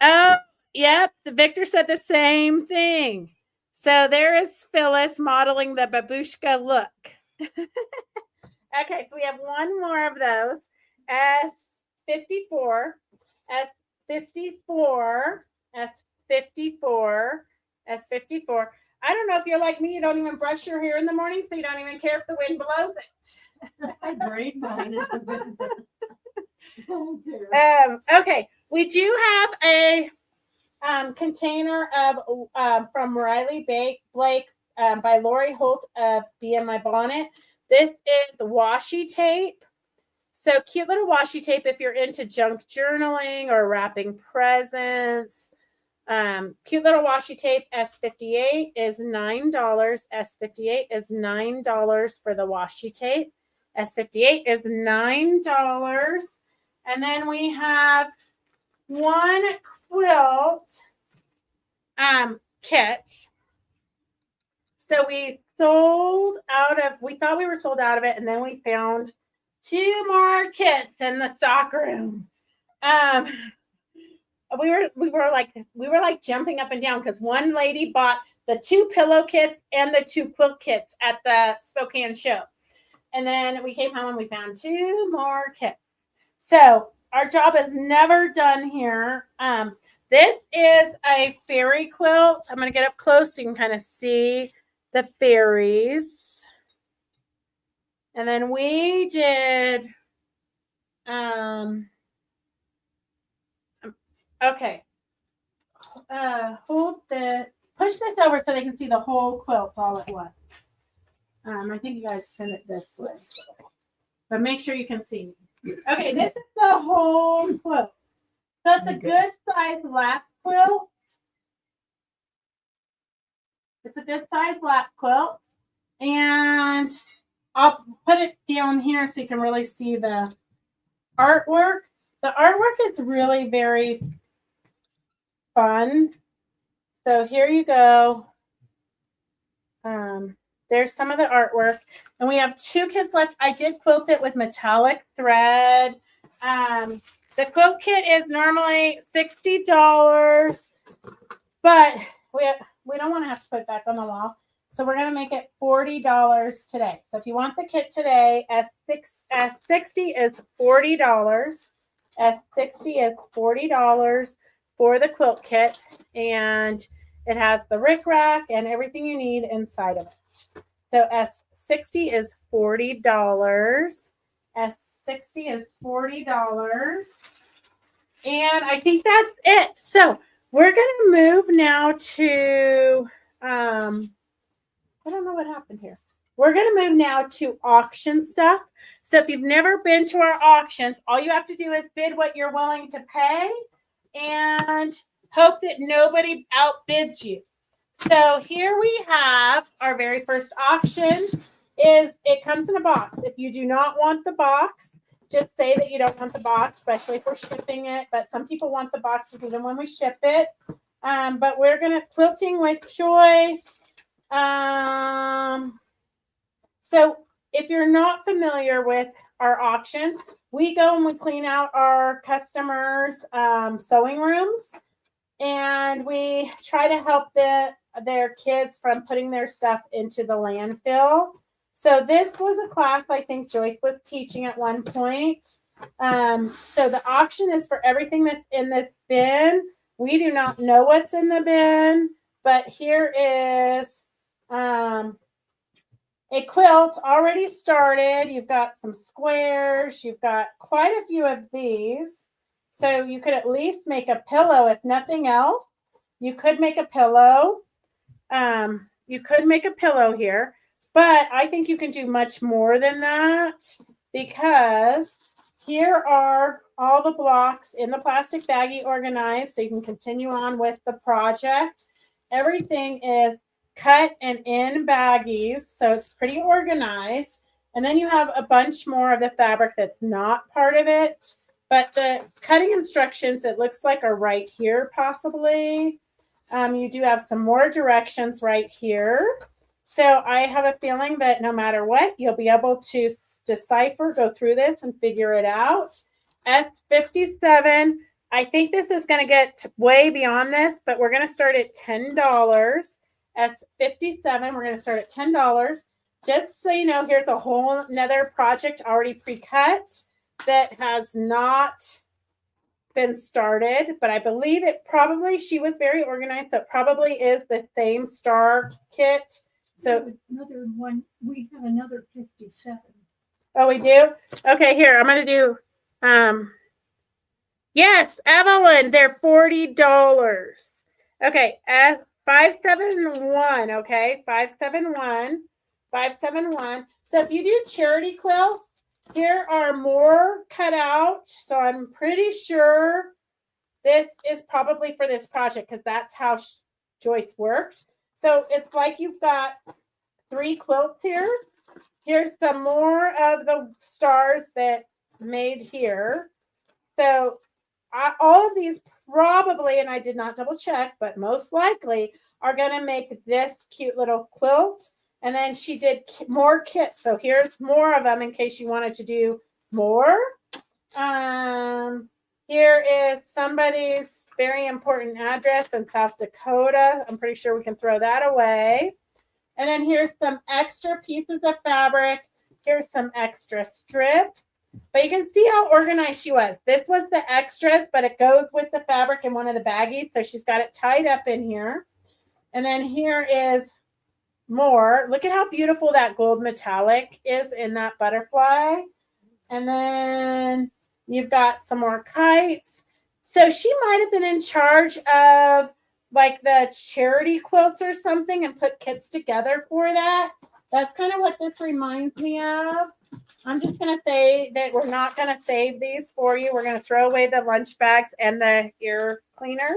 Oh, yep. Victor said the same thing. So there is Phyllis modeling the babushka look. Okay, so we have one more of those. S54, S54, S54, S54. I don't know if you're like me, you don't even brush your hair in the morning, so you don't even care if the wind blows it. I braid mine. Okay, we do have a container of from Riley Blake by Lori Holt of Be in My Bonnet. This is washi tape. So cute little washi tape if you're into junk journaling or wrapping presents. Cute little washi tape. S58 is $9. S58 is $9 for the washi tape. S58 is $9. And then we have one quilt kit. So we thought we were sold out of it, and then we found 2 more kits in the stock room. We were like jumping up and down because one lady bought the 2 pillow kits and the 2 quilt kits at the Spokane show. And then we came home and we found 2 more kits. So our job is never done here. This is a fairy quilt. I'm going to get up close so you can kind of see the fairies. And then we did, okay. Push this over so they can see the whole quilt all at once. I think you guys sent it this way, but make sure you can see. Okay, this is the whole quilt. So it's a good size lap quilt. It's a good size lap quilt. And I'll put it down here so you can really see the artwork. The artwork is really very fun. So here you go. There's some of the artwork. And we have 2 kits left. I did quilt it with metallic thread. The quilt kit is normally $60, but we don't want to have to put it back on the wall. So we're going to make it $40 today. So if you want the kit today, S60 is $40. S60 is $40 for the quilt kit. And it has the rickrack and everything you need inside of it. So S60 is $40. S60 is $40. And I think that's it. So we're going to move now to, I don't know what happened here. We're going to move now to auction stuff. So if you've never been to our auctions, all you have to do is bid what you're willing to pay and hope that nobody outbids you. So here we have our very first auction. It comes in a box. If you do not want the box, just say that you don't want the box, especially if we're shipping it. But some people want the box even when we ship it. But we're going to Quilting with Joyce. So if you're not familiar with our auctions, we go and we clean out our customers' sewing rooms, and we try to help their kids from putting their stuff into the landfill. So this was a class I think Joyce was teaching at one point. So the auction is for everything that's in this bin. We do not know what's in the bin, but here is a quilt already started. You've got some squares. You've got quite a few of these. So you could at least make a pillow, if nothing else. You could make a pillow. You could make a pillow here. But I think you can do much more than that, because here are all the blocks in the plastic baggie organized so you can continue on with the project. Everything is cut and in baggies, so it's pretty organized. And then you have a bunch more of the fabric that's not part of it, but the cutting instructions, it looks like, are right here possibly. You do have some more directions right here. So I have a feeling that no matter what, you'll be able to decipher, go through this and figure it out. S57, I think this is going to get way beyond this, but we're going to start at $10. S57, we're going to start at $10. Just so you know, here's a whole another project already pre-cut that has not been started, but I believe it probably, she was very organized, so it probably is the same star kit. So another one, we have another 57. Oh, we do? Okay, here, I'm going to do, yes, Evelyn, they're $40. Okay, 571, okay, 571, 571. So if you do charity quilts, here are more cut out. So I'm pretty sure this is probably for this project, because that's how Joyce worked. So it's like you've got 3 quilts here. Here's some more of the stars that made here. So all of these probably, and I did not double check, but most likely are going to make this cute little quilt. And then she did more kits. So here's more of them in case you wanted to do more. Here is somebody's very important address in South Dakota. I'm pretty sure we can throw that away. And then here's some extra pieces of fabric. Here's some extra strips. But you can see how organized she was. This was the extras, but it goes with the fabric in one of the baggies. So she's got it tied up in here. And then here is more. Look at how beautiful that gold metallic is in that butterfly. And then you've got some more kites. So she might have been in charge of like the charity quilts or something and put kits together for that. That's kind of what this reminds me of. I'm just going to say that we're not going to save these for you. We're going to throw away the lunch bags and the ear cleaner.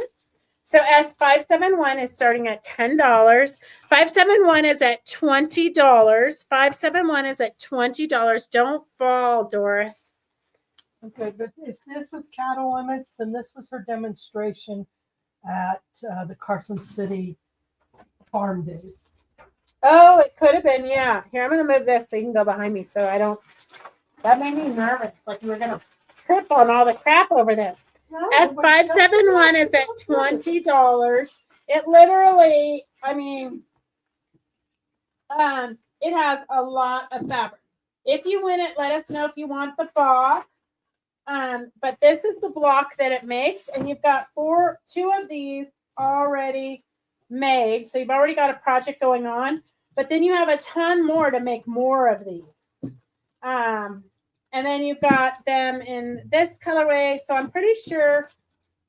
So S571 is starting at $10. 571 is at $20. 571 is at $20. Don't fall, Doris. Okay, but if this was cattle limits, then this was her demonstration at the Carson City Farm Days. Oh, it could have been, yeah. Here, I'm going to move this so you can go behind me so I don't. That made me nervous. Like you were going to trip on all the crap over there. No, S571 is at $20. It literally, I mean, it has a lot of fabric. If you win it, let us know if you want the box. But this is the block that it makes, and you've got two of these already made. So you've already got a project going on, but then you have a ton more to make more of these. And then you've got them in this colorway. So I'm pretty sure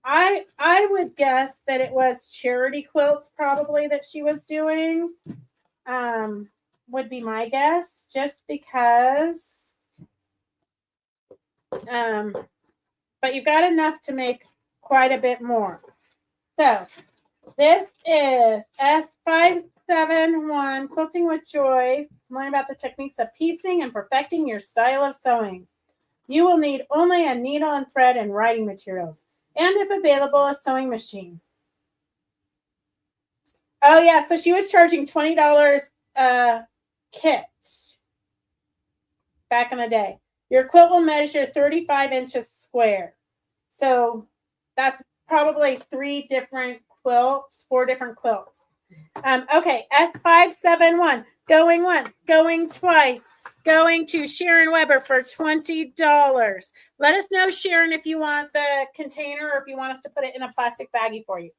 I would guess that it was charity quilts probably that she was doing. Would be my guess, just because. But you've got enough to make quite a bit more. So this is S571 Quilting with Joyce. Learn about the techniques of piecing and perfecting your style of sewing. You will need only a needle and thread and writing materials, and if available, a sewing machine. Oh yeah, so she was charging $20 a kit back in the day. Your quilt will measure 35 inches square. So that's probably 4 different quilts. Okay, S571, going once, going twice, going to Sharon Weber for $20. Let us know, Sharon, if you want the container or if you want us to put it in a plastic baggie for you.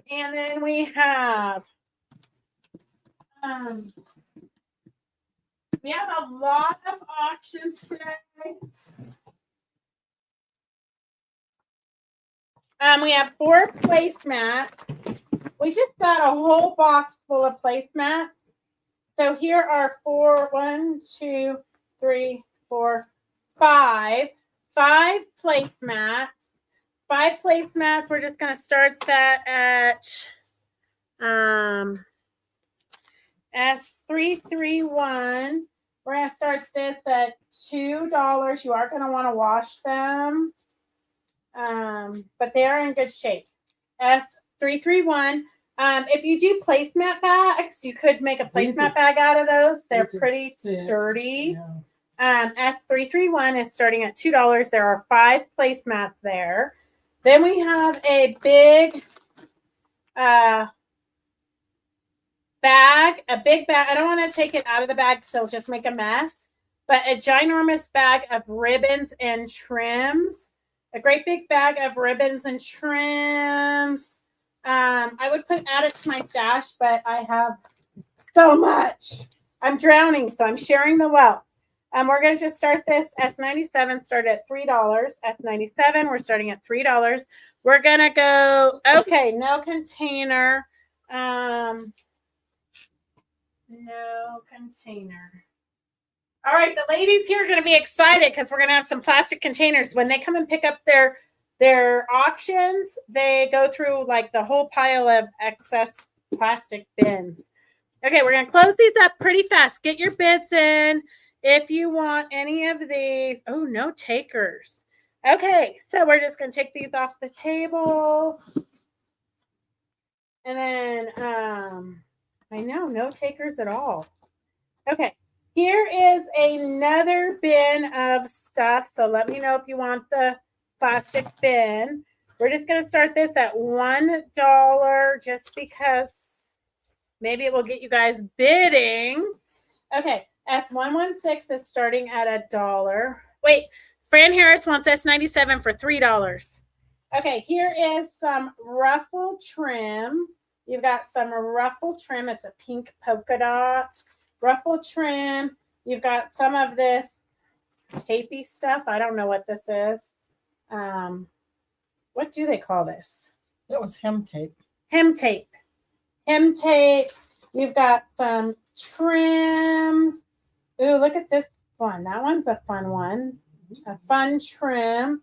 And then we have a lot of auctions today. We have 4 placemats. We just got a whole box full of placemats. So here are 5 placemats. 5 placemats. We're just going to start that at S331. We're going to start this at $2. You are going to want to wash them, but they are in good shape. S331. If you do placemat bags, you could make a placemat bag out of those. They're pretty sturdy. Yeah. S331 is starting at $2. There are 5 placemats there. Then we have a big bag. I don't want to take it out of the bag because it'll just make a mess. But a ginormous bag of ribbons and trims. A great big bag of ribbons and trims. I would add it to my stash, but I have so much. I'm drowning, so I'm sharing the wealth. We're going to just start this. S97 started at $3. S97, we're starting at $3. We're going to go, okay, no container. No container. All right, the ladies here are going to be excited because we're going to have some plastic containers. When they come and pick up their auctions, they go through like the whole pile of excess plastic bins. Okay, we're going to close these up pretty fast. Get your bids in if you want any of these. Oh, no takers. Okay, so we're just going to take these off the table. And then, I know, no takers at all. Okay, here is another bin of stuff. So let me know if you want the plastic bin. We're just going to start this at $1 just because maybe it will get you guys bidding. Okay, S116 is starting at $1. Wait, Fran Harris wants S97 for $3. Okay, here is some ruffle trim. You've got some ruffle trim. It's a pink polka dot ruffle trim. You've got some of this tapey stuff. I don't know what this is. What do they call this? That was hem tape. Hem tape. Hem tape. You've got some trims. Ooh, look at this one. That one's a fun one. a fun trim.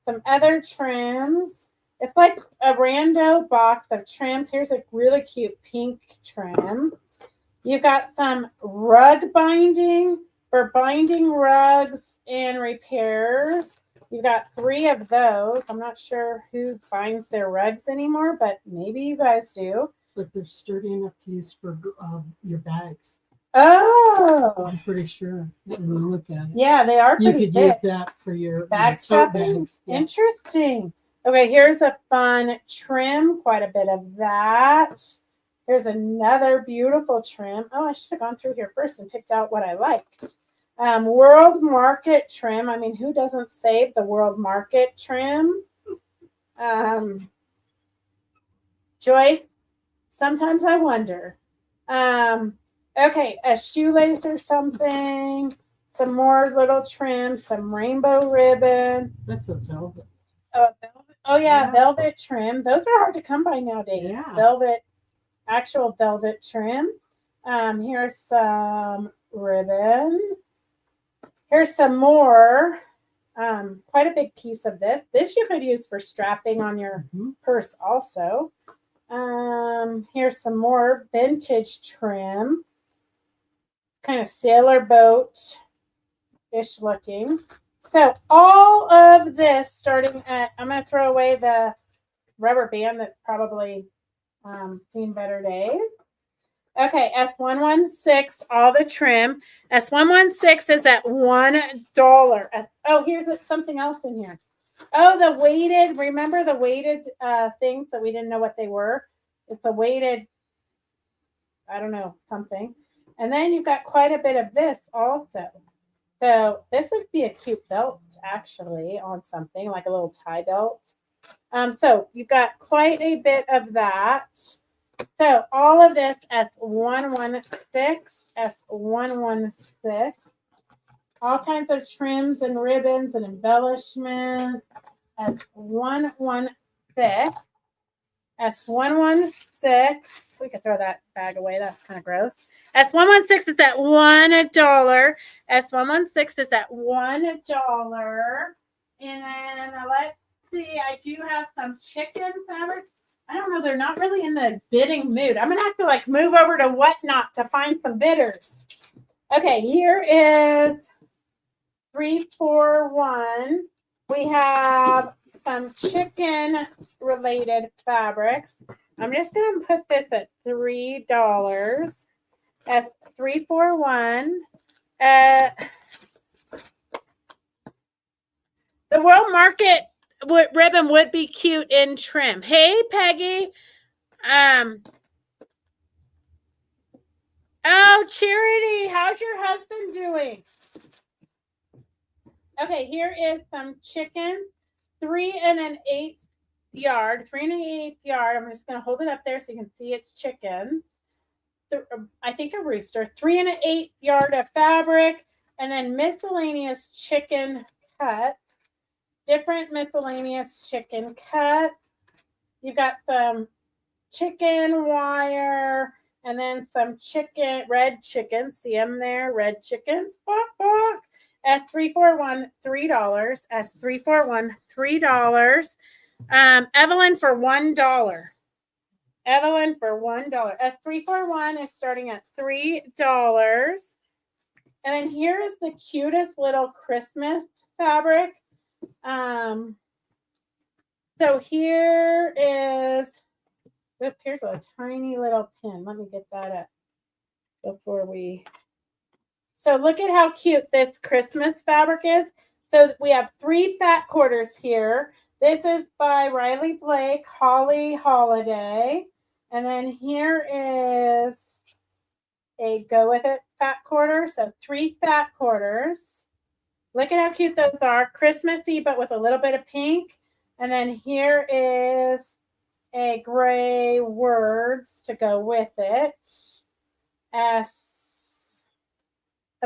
Some other trims. It's like a rando box of trims. Here's a really cute pink trim. You've got some rug binding for binding rugs and repairs. You've got 3 of those. I'm not sure who binds their rugs anymore, but maybe you guys do. But they're sturdy enough to use for your bags. Oh, I'm pretty sure when you look at it. yeah, they are You pretty could thick. use that for your Bag tote strapping. bags. Yeah. Interesting. Okay, here's a fun trim. Quite a bit of that. Here's another beautiful trim. Oh, I should have gone through here first and picked out what I liked. World Market trim. I mean, who doesn't save the World Market trim? Joyce, sometimes I wonder. Okay, a shoelace or something. Some more little trim. Some rainbow ribbon. That's a velvet. Oh, velvet. Oh yeah, Yeah. velvet trim. Those are hard to come by nowadays. Yeah. Velvet, actual velvet trim. Here's some ribbon. Here's some more. Quite a big piece of this. This you could use for strapping on your purse also. Here's some more vintage trim. Kind of sailor boat-ish looking. So all of this starting at, I'm going to throw away the rubber band that's probably seen better days. Okay, S116, all the trim. S116 is at $1. Oh, here's something else in here. Oh, the weighted, remember the weighted things that we didn't know what they were? It's a weighted, I don't know, something. And then you've got quite a bit of this also. So this would be a cute belt, actually, on something like a little tie belt. So you've got quite a bit of that. So all of this S116, S116, all kinds of trims and ribbons and embellishments. S116, S116. We could throw that bag away. That's kind of gross. S116 is at $1. S116 is at $1. And then let's see. I do have some chicken fabric. I don't know. They're not really in the bidding mood. I'm going to have to like move over to Whatnot to find some bidders. Okay, here is 341. We have some chicken related fabrics. I'm just going to put this at $3. That's 341. The World Market ribbon would be cute in trim. Hey, Peggy. Oh, Charity, how's your husband doing? Okay, here is some chicken, 3 1/8 yard, 3 1/8 yard. I'm just going to hold it up there so you can see it's chickens. I think a rooster, 3 1/8 yard of fabric, and then miscellaneous chicken cuts. Different miscellaneous chicken cuts. You've got some chicken wire, and then some chicken, red chicken. See them there, red chickens. Bok, bok. S341, $3. S341, $3. Evelyn for $1. Evelyn for $1. S341 is starting at $3. And then here is the cutest little Christmas fabric. So here is, here's a tiny little pin. Let me get that up before we. So look at how cute this Christmas fabric is. So we have 3 fat quarters here. This is by Riley Blake, Holly Holiday. And then here is a go with it fat quarter. So 3 fat quarters. Look at how cute those are. Christmassy, but with a little bit of pink. And then here is a gray words to go with it.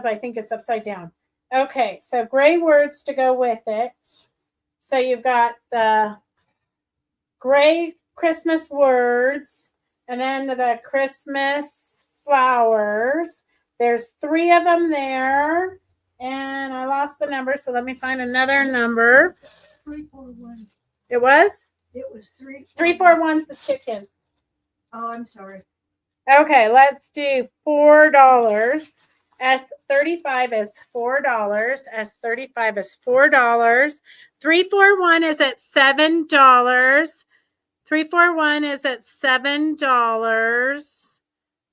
I think it's upside down. Okay, so gray words to go with it. So you've got the gray Christmas words and then the Christmas flowers. There's 3 of them there. And I lost the number, so let me find another number. 341. It was It was 341's the chicken. Oh, I'm sorry. Okay, let's do $4. S35 is $4. S35 is $4. 341 is at $7. 341 is at $7.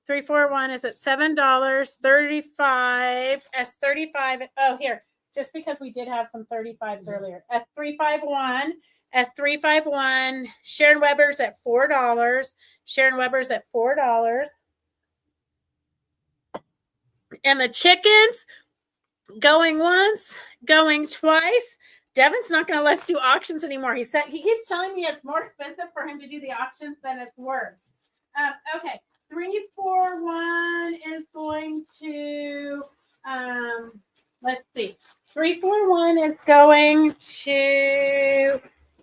341 is at $7. 35. S35. Oh, here. Just because we did have some 35s earlier. S351. S351. Sharon Weber's at $4. Sharon Weber's at $4. And the chickens going once, going twice. Devin's not going to let us do auctions anymore. He keeps telling me it's more expensive for him to do the auctions than it's worth. Okay, 341 is going to let's see. 341 is going to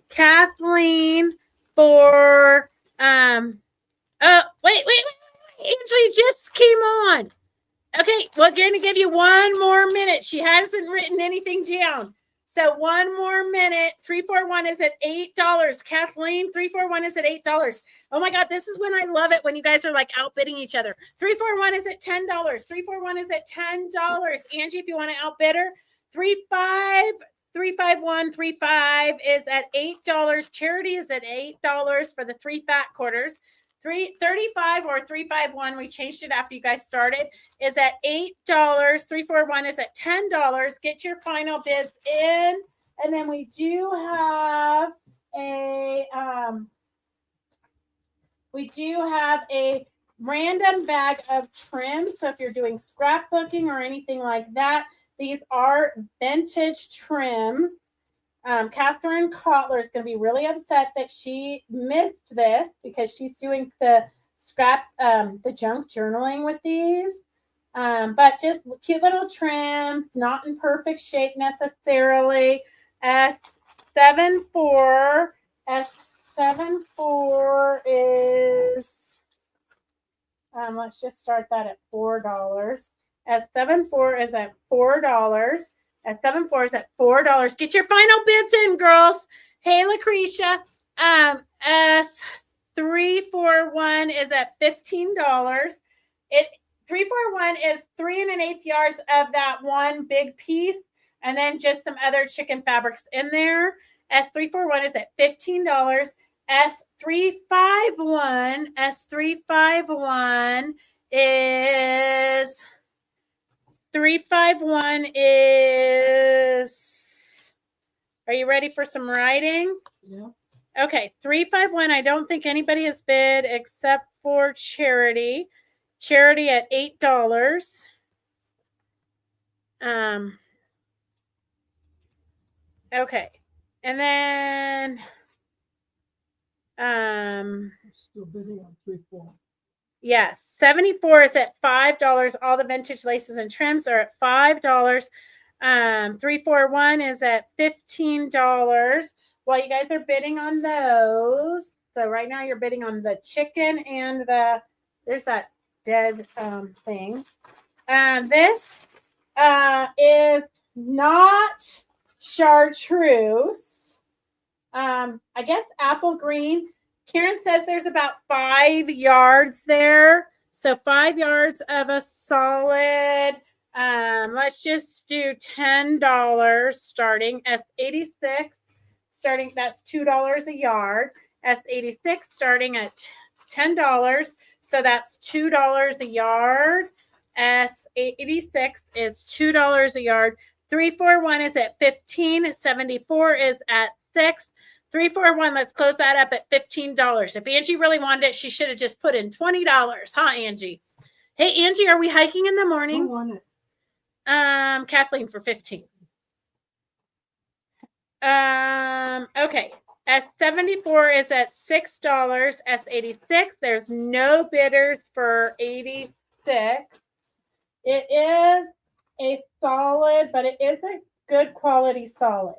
Kathleen for wait. Angie just came on. Okay, we're going to give you one more minute. She hasn't written anything down. So one more minute. 341 is at $8. Kathleen, 341 is at $8. Oh my God, this is when I love it when you guys are like outbidding each other. 341 is at $10. 341 is at $10. Angie, if you want to outbid her, 35135 is at $8. Charity is at $8 for the 3 fat quarters. 335 or 351, we changed it after you guys started, is at $8. 341 is at $10. Get your final bids in. And then we do have a random bag of trim. So if you're doing scrapbooking or anything like that, these are vintage trims. Catherine Kotler is going to be really upset that she missed this because she's doing the junk journaling with these. But just cute little trims, not in perfect shape necessarily. S74 is, let's just start that at $4. S74 is at $4. S74 is at $4. Get your final bids in, girls. Hey, Lucretia. S341 is at $15. 341 is 3 1/8 yards of that one big piece, and then just some other chicken fabrics in there. S341 is at $15. S351 is 351 is, are you ready for some writing? Yeah. Okay, 351, I don't think anybody has bid except for Charity. Charity at $8. Okay, and then Still bidding on 341. yes, 74 is at $5. All the vintage laces and trims are at $5. 341 is at $15. While you guys are bidding on those, so right now you're bidding on the chicken and there's that dead thing. This is not chartreuse. I guess apple green. Karen says there's about 5 yards there. So 5 yards of a solid, let's just do $10 starting. S86 starting, that's $2 a yard. S86 starting at $10. So that's $2 a yard. S86 is $2 a yard. 341 is at 15. 74 is at 6. 341, let's close that up at $15. If Angie really wanted it, she should have just put in $20, huh, Angie? Hey, Angie, are we hiking in the morning? Who won it? Kathleen for 15. Okay. S74 is at $6. S86, there's no bidders for 86. It is a solid, but it is a good quality solid.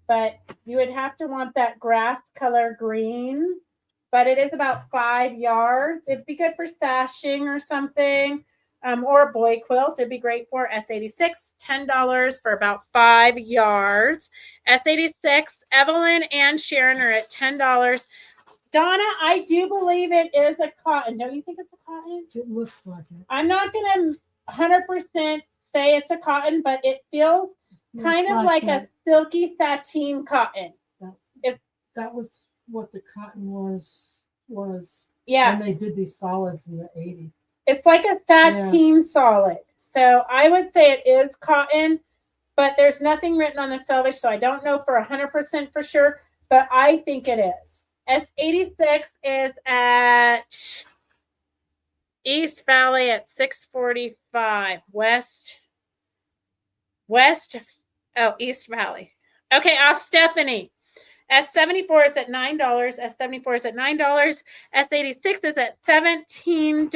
But you would have to want that grass color green. But it is about 5 yards. It'd be good for stashing or something. or a boy quilt. It'd be great for S86, $10 for about 5 yards. S86, Evelyn and Sharon are at $10. Donna, I do believe it is a cotton. Don't you think it's a cotton? It looks like it. I'm not going to 100% say it's a cotton, but it feels kind of like a silky sateen cotton. That was what the cotton was. Yeah. And they did these solids in the 80s. It's like a sateen solid. So I would say it is cotton, but there's nothing written on the selvage, so I don't know for 100% for sure, but I think it is. S86 is at East Valley at $6.45. East Valley. Okay, off Stephanie. S74 is at $9. S74 is at $9. S86 is at $17.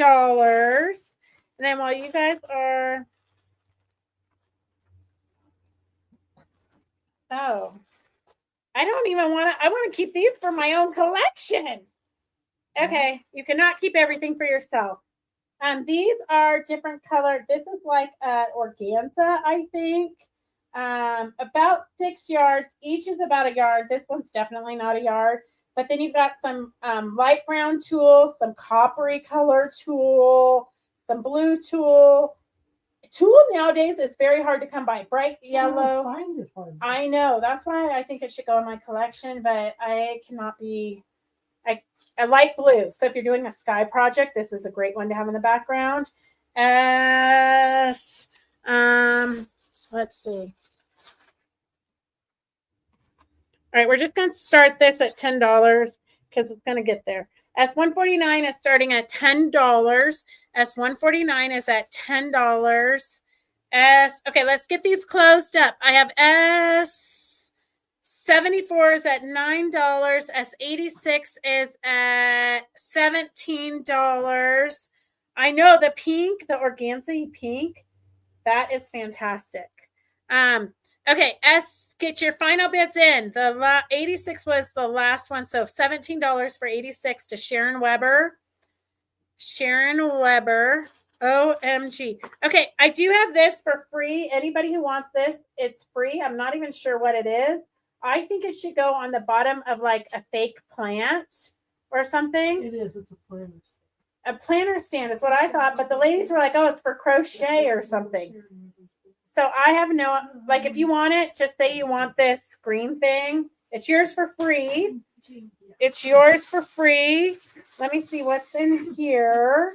And then while you guys are... Oh. I don't even want to... I want to keep these for my own collection. Okay. You cannot keep everything for yourself. These are different colored. This is like organza, I think. About 6 yards. Each is about a yard. This one's definitely not a yard. But then you've got some light brown tulle, some coppery color tulle, some blue tulle. Tulle nowadays is very hard to come by. Bright yellow. I find it hard. I know. That's why I think it should go in my collection, but I cannot be... a light blue. So if you're doing a sky project, this is a great one to have in the background. Let's see. All right, we're just going to start this at $10 because it's going to get there. S149 is starting at $10. S149 is at $10. Okay, let's get these closed up. I have S74 is at $9. S86 is at $17. I know the pink, the organza pink, that is fantastic. Okay, get your final bids in. The 86 was the last one, so $17 for 86 to Sharon Weber. Sharon Weber. OMG. Okay, I do have this for free. Anybody who wants this, it's free. I'm not even sure what it is. I think it should go on the bottom of like a fake plant or something. It is. It's a planter stand. A planter stand is what I thought, but the ladies were like, oh, it's for crochet or something. So I have no, like, if you want it, just say you want this green thing. It's yours for free. It's yours for free. Let me see what's in here.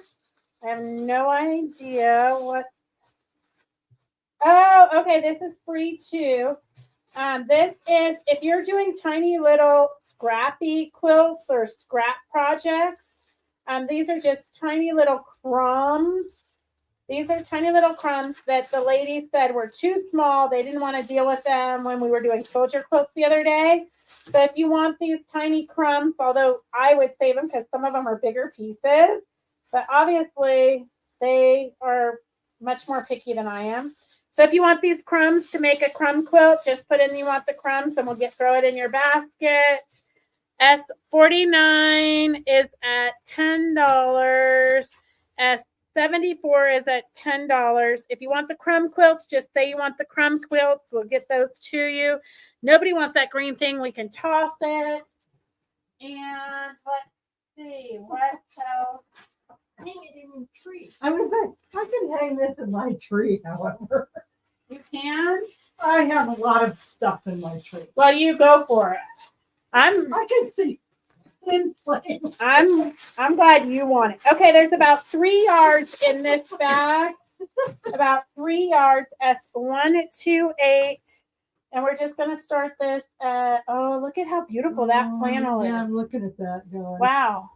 I have no idea what. Oh, okay. This is free too. This is, if you're doing tiny little scrappy quilts or scrap projects, these are just tiny little crumbs. These are tiny little crumbs that the ladies said were too small. They didn't want to deal with them when we were doing soldier quilts the other day. So if you want these tiny crumbs, although I would save them because some of them are bigger pieces, but obviously they are much more picky than I am. So if you want these crumbs to make a crumb quilt, just put in you want the crumbs and we'll throw it in your basket. S49 is at $10. S74 is at $10. If you want the crumb quilts, just say you want the crumb quilts. We'll get those to you. Nobody wants that green thing. We can toss it. And let's see. What else? Hang it in your tree. I was like, I can hang this in my tree, however. You can? I have a lot of stuff in my tree. Well, you go for it. I can see thin flame. I'm glad you want it. Okay, there's about 3 yards in this bag. About 3 yards. S128. And we're just going to start this. Oh, look at how beautiful that flannel is. Yeah, I'm looking at that going. Wow.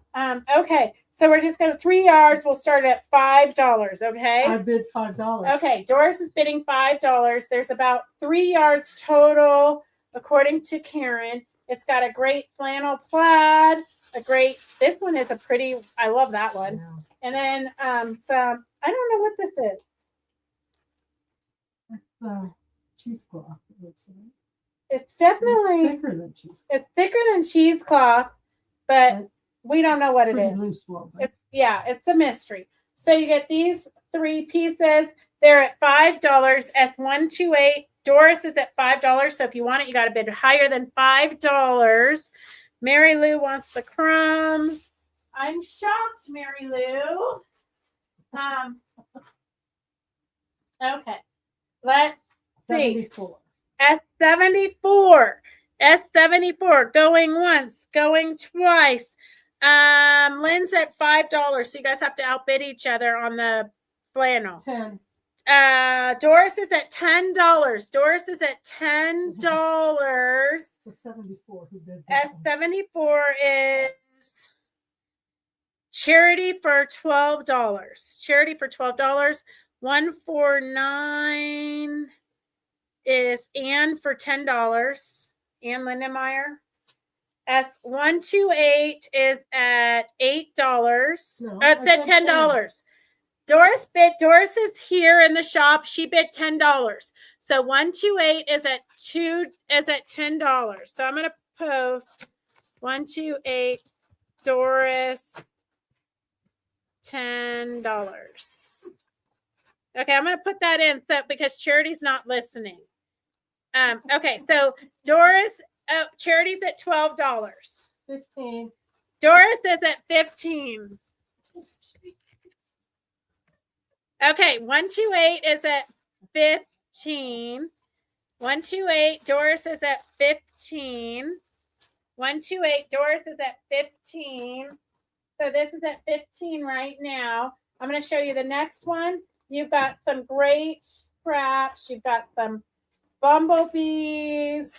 Okay, so we're just going to 3 yards. We'll start at $5. Okay. I bid $5. Okay, Doris is bidding $5. There's about 3 yards total, according to Karen. It's got a great flannel plaid. This one is a pretty. I love that one. Yeah. And then some. I don't know what this is. It's cheesecloth. It looks like. It's definitely It's thicker than cheesecloth. It's thicker than cheesecloth, but we don't know what it Pretty is. loose wool, but It's a mystery. So you get these 3 pieces. They're at $5. S128. Doris is at $5. So if you want it, you got to bid higher than $5. Mary Lou wants the crumbs. I'm shocked, Mary Lou. Okay. Let's see. 74. S74. S74 going once, going twice. Lynn's at $5. So you guys have to outbid each other on the flannel. 10. Doris is at $10. Doris is at $10. So 74. Who did that one? S74 is Charity for $12. Charity for $12. 149 is Ann for $10. Ann Lindenmeyer. S128 is at $8. No, It's I at said $10. Doris bid. Doris is here in the shop. She bid $10. So 128 is at $10. So I'm gonna post 128 Doris $10. Okay, I'm gonna put that in so because Charity's not listening. Okay, so Doris, Charity's at $12. 15. Doris is at 15. Okay, 128 is at 15. 128, Doris is at 15. 128, Doris is at 15. So this is at 15 right now. I'm going to show you the next one. You've got some great scraps. You've got some bumblebees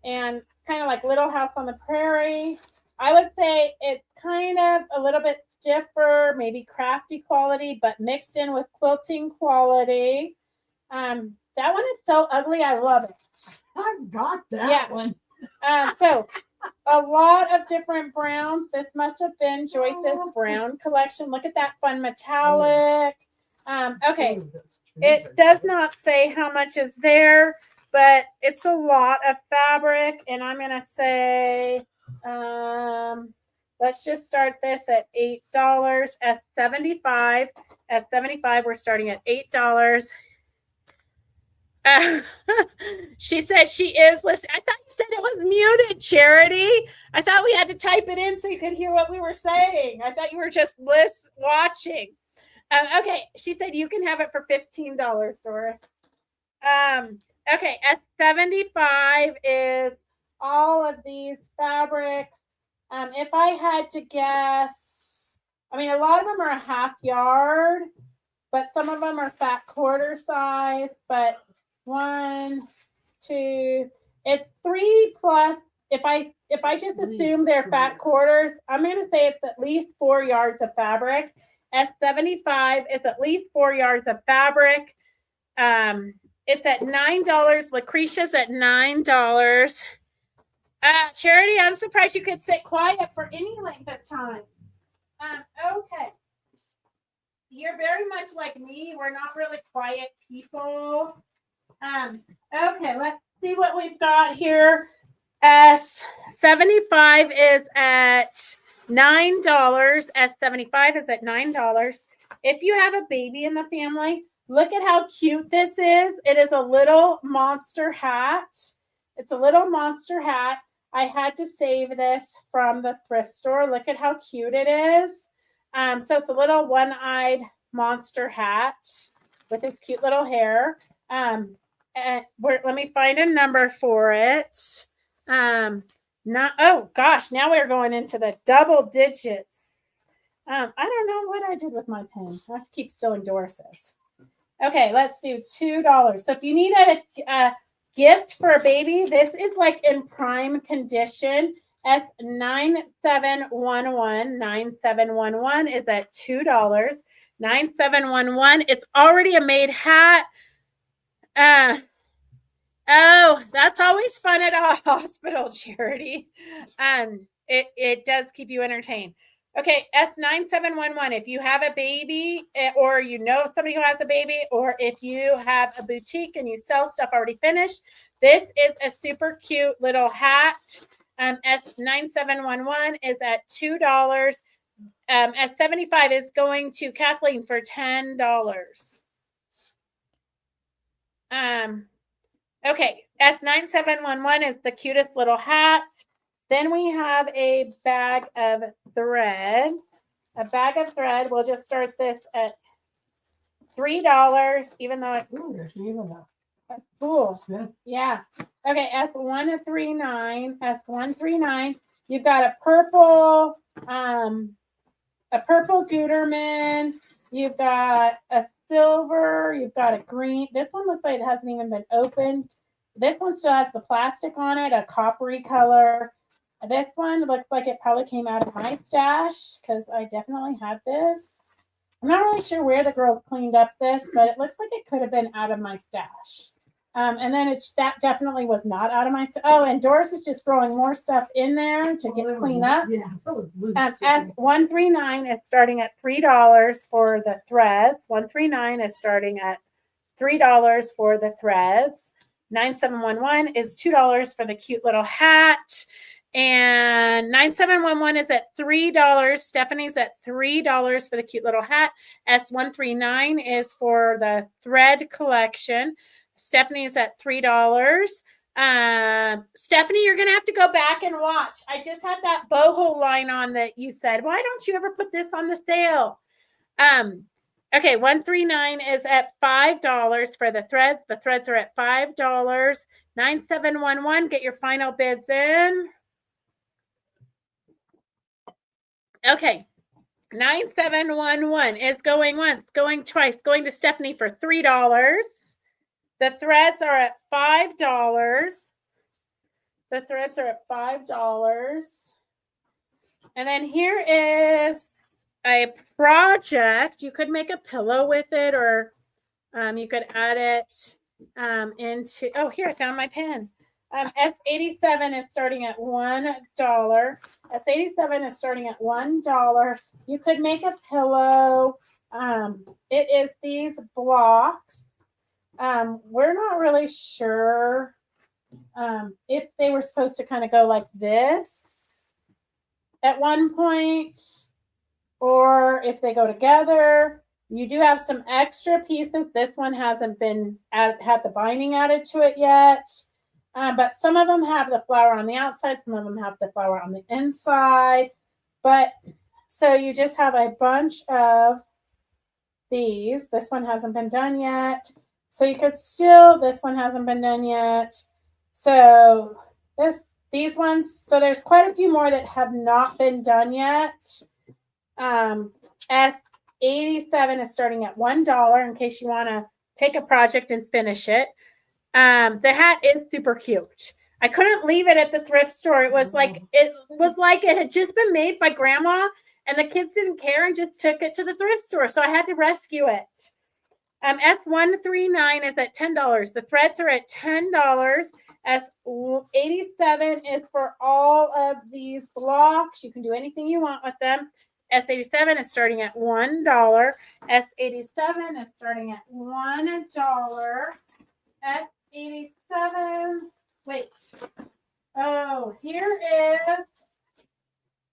and kind of like Little House on the Prairie. I would say it's kind of a little bit stiffer, maybe crafty quality, but mixed in with quilting quality. That one is so ugly. I love it. I've got that Yeah. one. So a lot of different browns. This must have been Joyce's brown collection. Look at that fun metallic. Okay. Ooh, those trees It are does good. not say how much is there, but it's a lot of fabric. And I'm going to say, let's just start this at $8. S75. S75, we're starting at $8. She said she is listening. I thought you said it was muted, Charity. I thought we had to type it in so you could hear what we were saying. I thought you were just watching. Okay, she said you can have it for $15, Doris. Okay, S75 is all of these fabrics. If I had to guess, I mean, a lot of them are a half yard, but some of them are fat quarter size. But 1, 2, it's 3 plus. If I just At least assume they're fat 4. quarters, I'm going to say it's at least 4 yards of fabric. S75 is at least 4 yards of fabric. It's at $9. Lucretia's at $9. Charity, I'm surprised you could sit quiet for any length of time. Okay. You're very much like me. We're not really quiet people. Okay, let's see what we've got here. S75 is at $9. S75 is at $9. If you have a baby in the family, look at how cute this is. It is a little monster hat. It's a little monster hat. I had to save this from the thrift store. Look at how cute it is. So it's a little one-eyed monster hat with his cute little hair. Let me find a number for it. Oh gosh, now we're going into the double digits. I don't know what I did with my pen. I have to keep stealing Doris's. Okay, let's do $2. So if you need a gift for a baby, this is like in prime condition. S9711. 9711 is at $2. 9711. It's already a made hat. Oh, that's always fun at a hospital, Charity. It does keep you entertained. Okay, S9711. If you have a baby or you know somebody who has a baby, or if you have a boutique and you sell stuff already finished, this is a super cute little hat. S9711 is at $2. S75 is going to Kathleen for $10. Okay, S9711 is the cutest little hat. Then we have a bag of thread. A bag of thread, we'll just start this at $3, even though it's Ooh, there's even cool. Yeah. Yeah. Okay, S139, S139. You've got a purple Guterman. You've got a silver. You've got a green. This one looks like it hasn't even been opened. This one still has the plastic on it, a coppery color. This one looks like it probably came out of my stash because I definitely had this. I'm not really sure where the girls cleaned up this, but it looks like it could have been out of my stash. And then that definitely was not out of my stash. Oh, and Doris is just throwing more stuff in there to get clean up. Yeah, that was loose. S139 is starting at $3 for the threads. 139 is starting at $3 for the threads. 9711 is $2 for the cute little hat. And 9711 is at $3. Stephanie's at $3 for the cute little hat. S139 is for the thread collection. Stephanie is at $3. Stephanie, you're going to have to go back and watch. I just had that boho line on that you said, why don't you ever put this on the sale? Okay, 139 is at $5 for the threads. The threads are at $5. 9711, get your final bids in. Okay, 9711 is going once, going twice, going to Stephanie for $3. The threads are at $5. The threads are at $5. And then here is a project. You could make a pillow with it, or you could add it into, oh, here, I found my pen. S87 is starting at $1. S87 is starting at $1. You could make a pillow. It is these blocks. We're not really sure if they were supposed to kind of go like this at one point, or if they go together. You do have some extra pieces. This one hasn't been had the binding added to it yet. But some of them have the flower on the outside. Some of them have the flower on the inside. But so you just have a bunch of these. This one hasn't been done yet. So you could still, this one hasn't been done yet. So these ones, so there's quite a few more that have not been done yet. S87 is starting at $1 in case you want to take a project and finish it. The hat is super cute. I couldn't leave it at the thrift store. It was like it had just been made by grandma, and the kids didn't care and just took it to the thrift store. So I had to rescue it. S139 is at $10. The threads are at $10. S87 is for all of these blocks. You can do anything you want with them. S87 is starting at $1. S87 is starting at $1. S87. Wait. Oh, here is.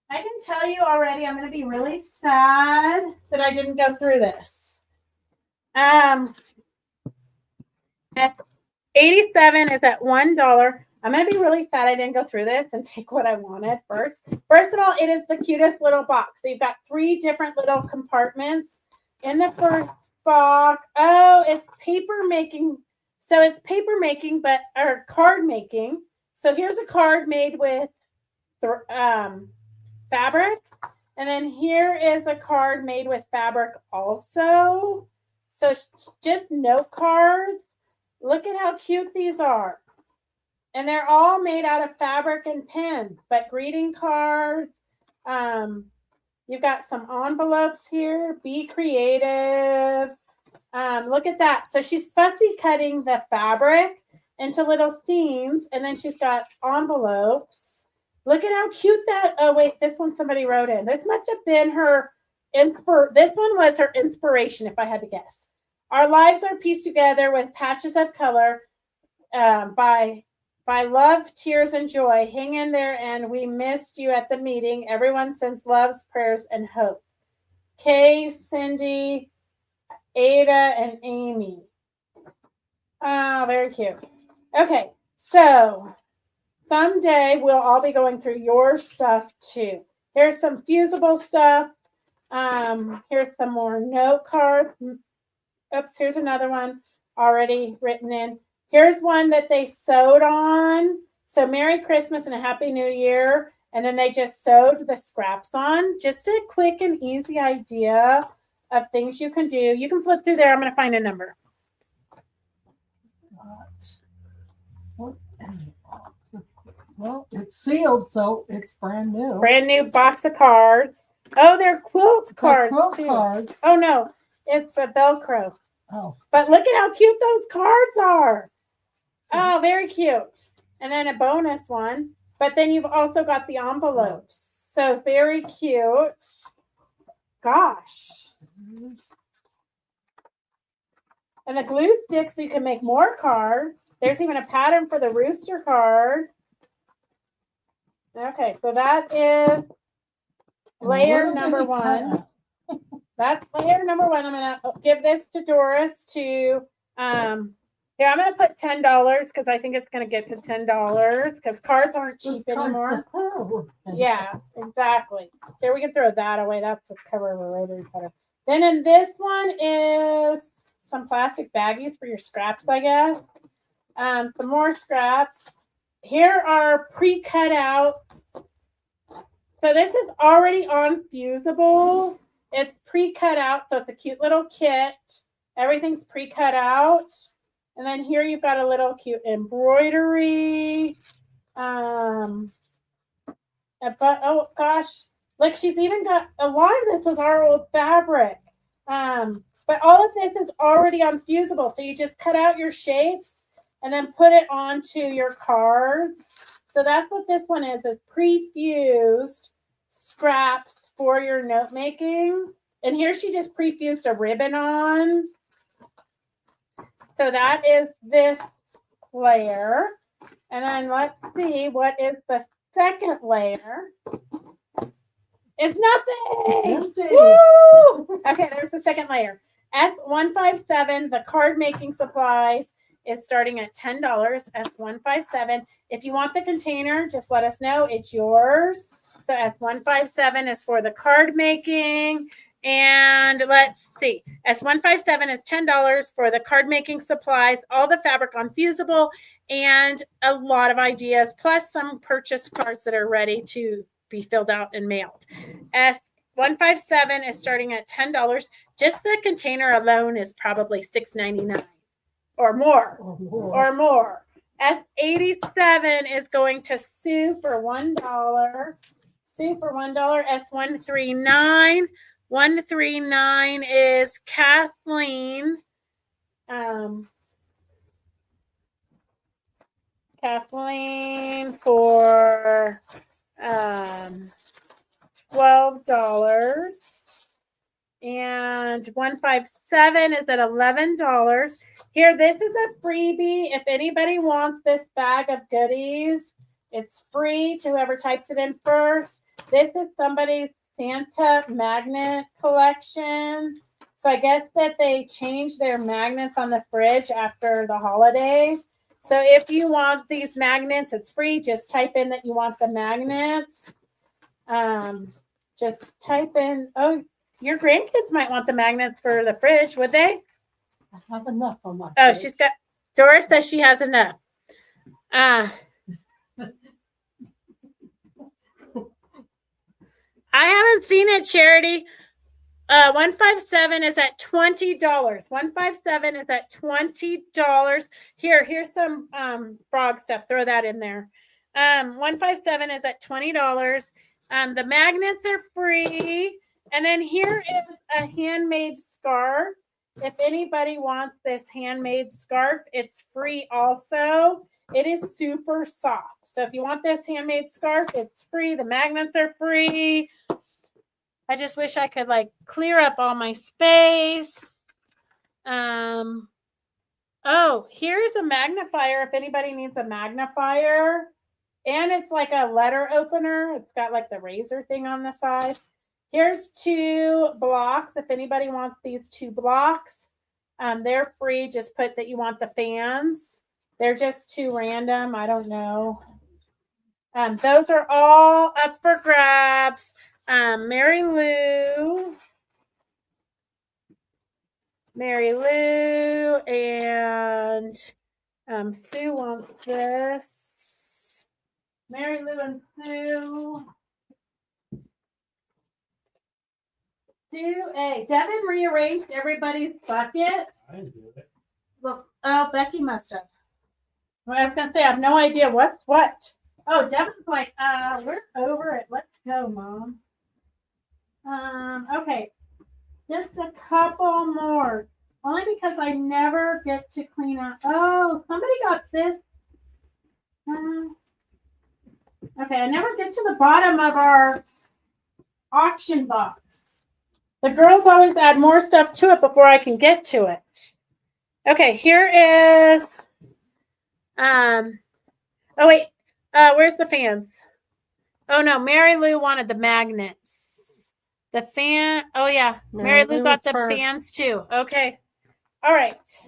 I can tell you already, I'm going to be really sad that I didn't go through this. S87 is at $1. I'm going to be really sad I didn't go through this and take what I wanted first. First of all, it is the cutest little box. So you've got 3 different little compartments. In the first box, oh, it's paper making. So it's paper making, or card making. So here's a card made with fabric. And then here is a card made with fabric also. So just note cards. Look at how cute these are. And they're all made out of fabric and pins, but greeting cards. You've got some envelopes here. Be creative. Look at that. So she's fussy cutting the fabric into little seams, and then she's got envelopes. Look at how cute that. Oh, wait, this one somebody wrote in. This must have been her. This one was her inspiration, if I had to guess. Our lives are pieced together with patches of color by love, tears, and joy. Hang in there, and we missed you at the meeting. Everyone sends loves, prayers, and hope. Kay, Cindy, Ada, and Amy. Oh, very cute. Okay, so someday we'll all be going through your stuff too. Here's some fusible stuff. Here's some more note cards. Oops, here's another one already written in. Here's one that they sewed on. So Merry Christmas and a Happy New Year. And then they just sewed the scraps on. Just a quick and easy idea of things you can do. You can flip through there. I'm going to find a number. What in the box? Well, it's sealed, so it's brand new. Brand new box of cards. Oh, they're quilt cards Quilt too. cards. Oh no, it's a Velcro. Oh, But look at how cute those cards are. Oh, very cute. And then a bonus one. But then you've also got the envelopes. So very cute. Gosh. And the glue sticks, so you can make more cards. There's even a pattern for the rooster card. Okay, so that is layer number one. That's layer number one. I'm going to give this to Doris to, here, I'm going to put $10 because I think it's going to get to $10 because cards aren't cheap anymore. Yeah, exactly. Here, we can throw that away. That's the cover of a rotary cutter. Then in this one is some plastic baggies for your scraps, I guess. Some more scraps. Here are pre-cut out. So this is already on Fusible. It's pre-cut out, so it's a cute little kit. Everything's pre-cut out. And then here you've got a little cute embroidery. But oh gosh, look, she's even got a lot of this was our old fabric. But all of this is already on Fusible. So you just cut out your shapes and then put it onto your cards. So that's what this one is pre-fused scraps for your note making. And here she just pre-fused a ribbon on. So that is this layer. And then let's see, what is the second layer? It's nothing. Empty. Woo! Okay, there's the second layer. S157, the card making supplies, is starting at $10. S157. If you want the container, just let us know. It's yours. So S157 is for the card making. And let's see. S157 is $10 for the card making supplies, all the fabric on Fusible, and a lot of ideas, plus some purchase cards that are ready to be filled out and mailed. S157 is starting at $10. Just the container alone is probably $6.99 or more. Or more. S87 is going to Sue for $1. Sue for $1. S139. 139 is Kathleen. Kathleen for $12. And 157 is at $11. Here, this is a freebie. If anybody wants this bag of goodies, it's free to whoever types it in first. This is somebody's Santa magnet collection. So I guess that they changed their magnets on the fridge after the holidays. So if you want these magnets, it's free. Just type in that you want the magnets. Just type in, oh, your grandkids might want the magnets for the fridge, would they? I have enough on my Oh, fridge. she's got, Doris says she has enough. I haven't seen it, Charity. 157 is at $20. 157 is at $20. Here's some frog stuff. Throw that in there. 157 is at $20. The magnets are free. And then here is a handmade scarf. If anybody wants this handmade scarf, it's free also. It is super soft. So if you want this handmade scarf, it's free. The magnets are free. I just wish I could like clear up all my space. Oh, here's a magnifier if anybody needs a magnifier. And it's like a letter opener. It's got like the razor thing on the side. Here's 2 blocks. If anybody wants these 2 blocks, they're free. Just put that you want the fans. They're just too random. I don't know. Those are all up for grabs. Mary Lou, and Sue wants this. Mary Lou and Sue. Devin rearranged everybody's buckets. I didn't do it. Well, oh, Becky must have. Well, I was gonna say I have no idea what's what. Oh, Devin's like, we're over it. Let's go, Mom. Okay, just a couple more. Only because I never get to clean out. Oh, somebody got this. Okay, I never get to the bottom of our auction box. The girls always add more stuff to it before I can get to it. Okay, here is. Oh wait, where's the fans? Oh no, Mary Lou wanted the magnets. The fan. Oh yeah, Mary Lou got the fans too. Okay, all right.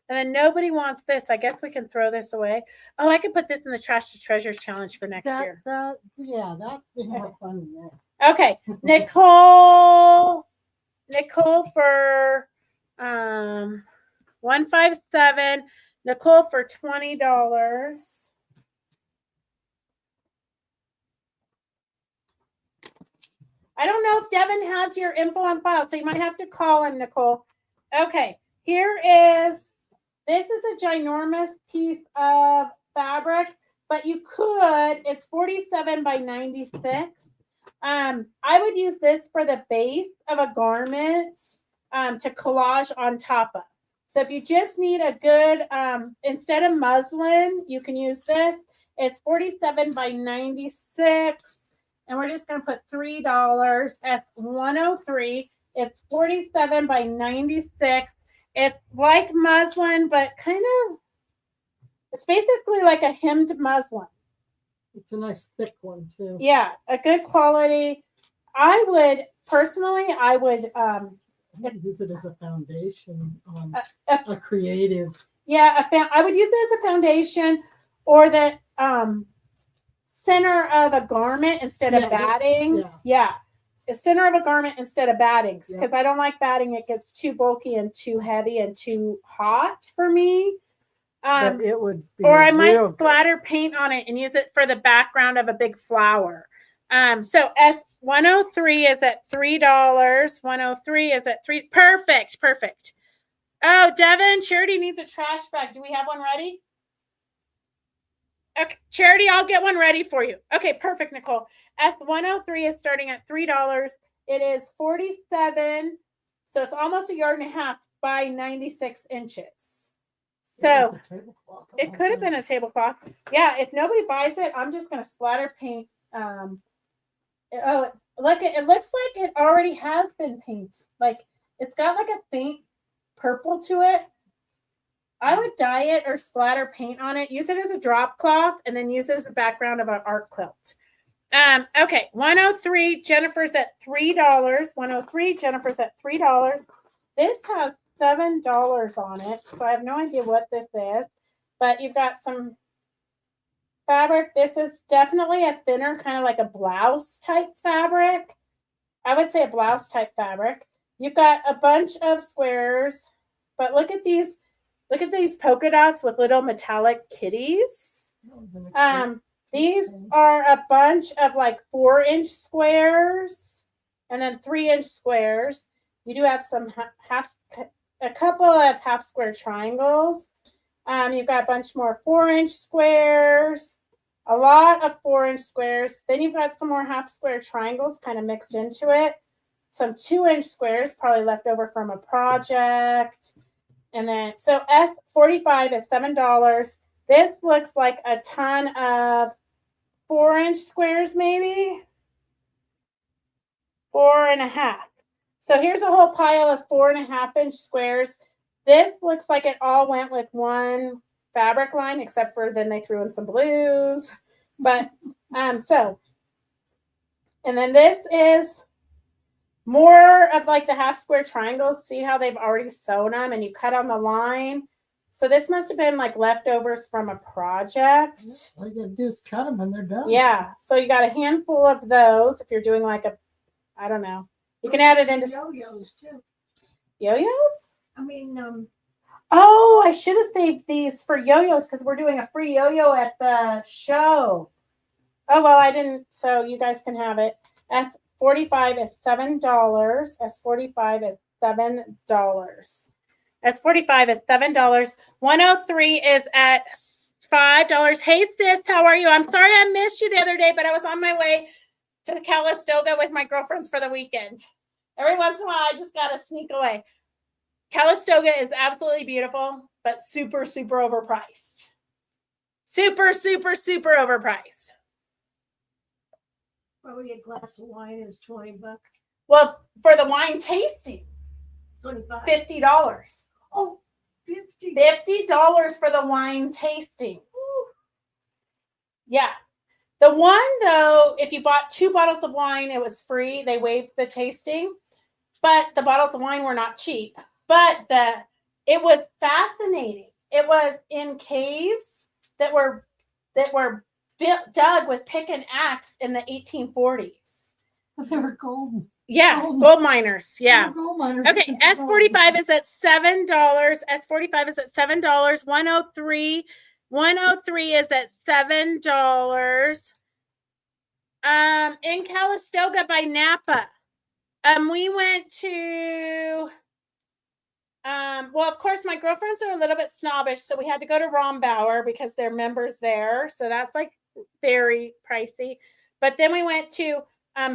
And then nobody wants this. I guess we can throw this away. Oh, I could put this in the Trash to Treasures challenge for next year. That'd be more fun. Yeah. Okay, Nicole for 157. Nicole for $20. I don't know if Devin has your info on file, so you might have to call him, Nicole. Okay, here is, this is a ginormous piece of fabric, but you could, it's 47 by 96. I would use this for the base of a garment to collage on top of. So if you just need a good, instead of muslin, you can use this. It's 47 by 96. And we're just going to put $3 as 103. It's 47 by 96. It's like muslin, but kind of, it's basically like a hemmed muslin. It's a nice thick one too. Yeah, a good quality. I would use it as a foundation on a creative. Yeah, I would use it as a foundation or the center of a garment instead of batting. Yeah, the center of a garment instead of batting, because I don't like batting. It gets too bulky and too heavy and too hot for me. But it would be, or I might splatter paint on it and use it for the background of a big flower. So S103 is at $3. 103 is at $3. Perfect. Oh, Devin, Charity needs a trash bag. Do we have one ready? Okay, Charity, I'll get one ready for you. Okay, perfect, Nicole. S103 is starting at $3. It is 47, so it's almost 1.5 yards by 96 inches. So it could have been a tablecloth. Yeah, if nobody buys it, I'm just going to splatter paint. It looks like it already has been painted. Like it's got like a faint purple to it. I would dye it or splatter paint on it. Use it as a drop cloth and then use it as a background of an art quilt. Okay, 103. Jennifer's at $3. 103. Jennifer's at $3. This has $7 on it, so I have no idea what this is, but you've got some fabric. This is definitely a thinner, kind of like a blouse type fabric. I would say a blouse type fabric. You've got a bunch of squares, but look at these polka dots with little metallic kitties. These are a bunch of like 4-inch squares and then 3-inch squares. You do have some a couple of half square triangles. You've got a bunch more 4-inch squares, a lot of 4-inch squares. Then you've got some more half square triangles kind of mixed into it. Some 2-inch squares, probably left over from a project. And then, so S45 is $7. This looks like a ton of 4-inch squares, maybe 4.5. So here's a whole pile of 4.5-inch squares. This looks like it all went with one fabric line, except for then they threw in some blues. But and then this is more of like the half square triangles. See how they've already sewn them and you cut on the line. So this must have been like leftovers from a project. All you gotta do is cut them and they're done. Yeah. So you got a handful of those. If you're doing like a, I don't know, you can add it into yo-yos too. yo-yos. I mean, Oh, I should have saved these for yo-yos because we're doing a free yo-yo at the show. Oh, well, I didn't. So you guys can have it. S45 is $7. S45 is $7. S45 is $7. 103 is at $5. Hey, sis, how are you? I'm sorry I missed you the other day, but I was on my way to the Calistoga with my girlfriends for the weekend. Every once in a while, I just got to sneak away. Calistoga is absolutely beautiful, but super, super overpriced. Super, super, super overpriced. probably a glass of wine is $20. Well, for the wine tasting, 25. $50. Oh, 50. $50 for the wine tasting. Yeah. The one, though, if you bought 2 bottles of wine, it was free. They waived the tasting, but the bottles of wine were not cheap. But it was fascinating. It was in caves that were dug with pick and axe in the 1840s. They were golden. Yeah, Gold- gold miners. Yeah. They were gold miners. Okay, S45 is at $7. S45 is at $7. 103 is at $7. In Calistoga by Napa. We went to well, of course, my girlfriends are a little bit snobbish, so we had to go to Rombauer because they're members there. So that's like very pricey. But then we went to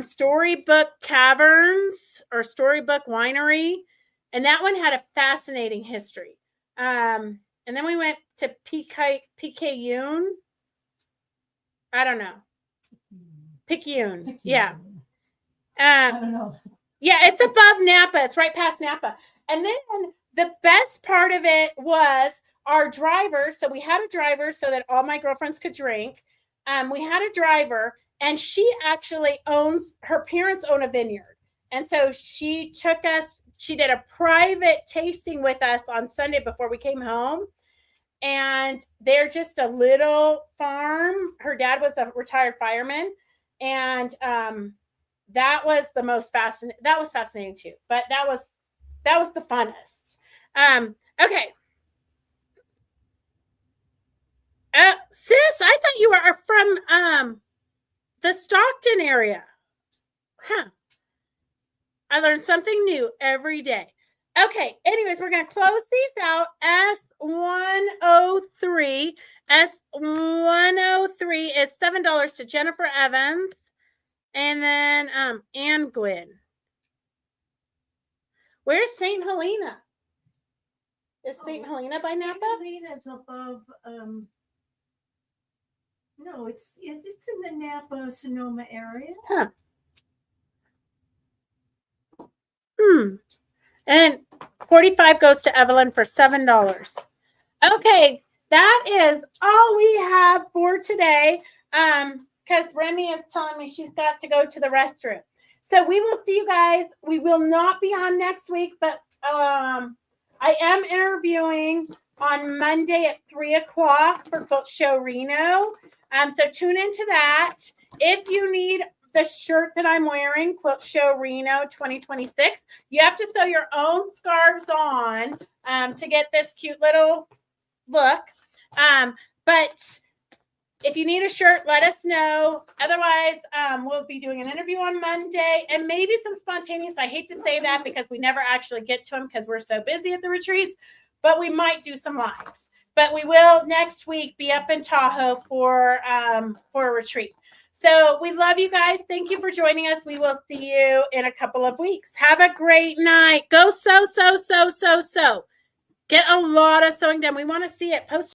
Storybook Caverns or Storybook Winery, and that one had a fascinating history. And then we went to Picayune. I don't know. Picayune. Yeah. I don't know. Yeah, it's above Napa. It's right past Napa. And then the best part of it was our driver. So we had a driver so that all my girlfriends could drink. We had a driver, and she actually her parents own a vineyard. And so she took us, she did a private tasting with us on Sunday before we came home. And they're just a little farm. Her dad was a retired fireman. And that was the most fascinating. That was fascinating too. But that was the funnest. Okay. Sis, I thought you were from the Stockton area. Huh. I learned something new every day. Okay. Anyways, we're going to close these out. S103. S103 is $7 to Jennifer Evans. And then Ann Gwynn. Where's St. Helena? Is St. Helena by Napa? St. Helena's above. No, it's in the Napa Sonoma area. Huh. And 45 goes to Evelyn for $7. Okay, that is all we have for today. Because Remy is telling me she's got to go to the restroom. So we will see you guys. We will not be on next week, but I am interviewing on Monday at 3:00 for Quilt Show Reno. So tune into that. If you need the shirt that I'm wearing, Quilt Show Reno 2026, you have to sew your own scarves on to get this cute little look. But if you need a shirt, let us know. Otherwise, we'll be doing an interview on Monday and maybe some spontaneous. I hate to say that because we never actually get to them because we're so busy at the retreats, but we might do some lives. But we will next week be up in Tahoe for a retreat. So we love you guys. Thank you for joining us. We will see you in a couple of weeks. Have a great night. Go sew. Get a lot of sewing done. We want to see it. Post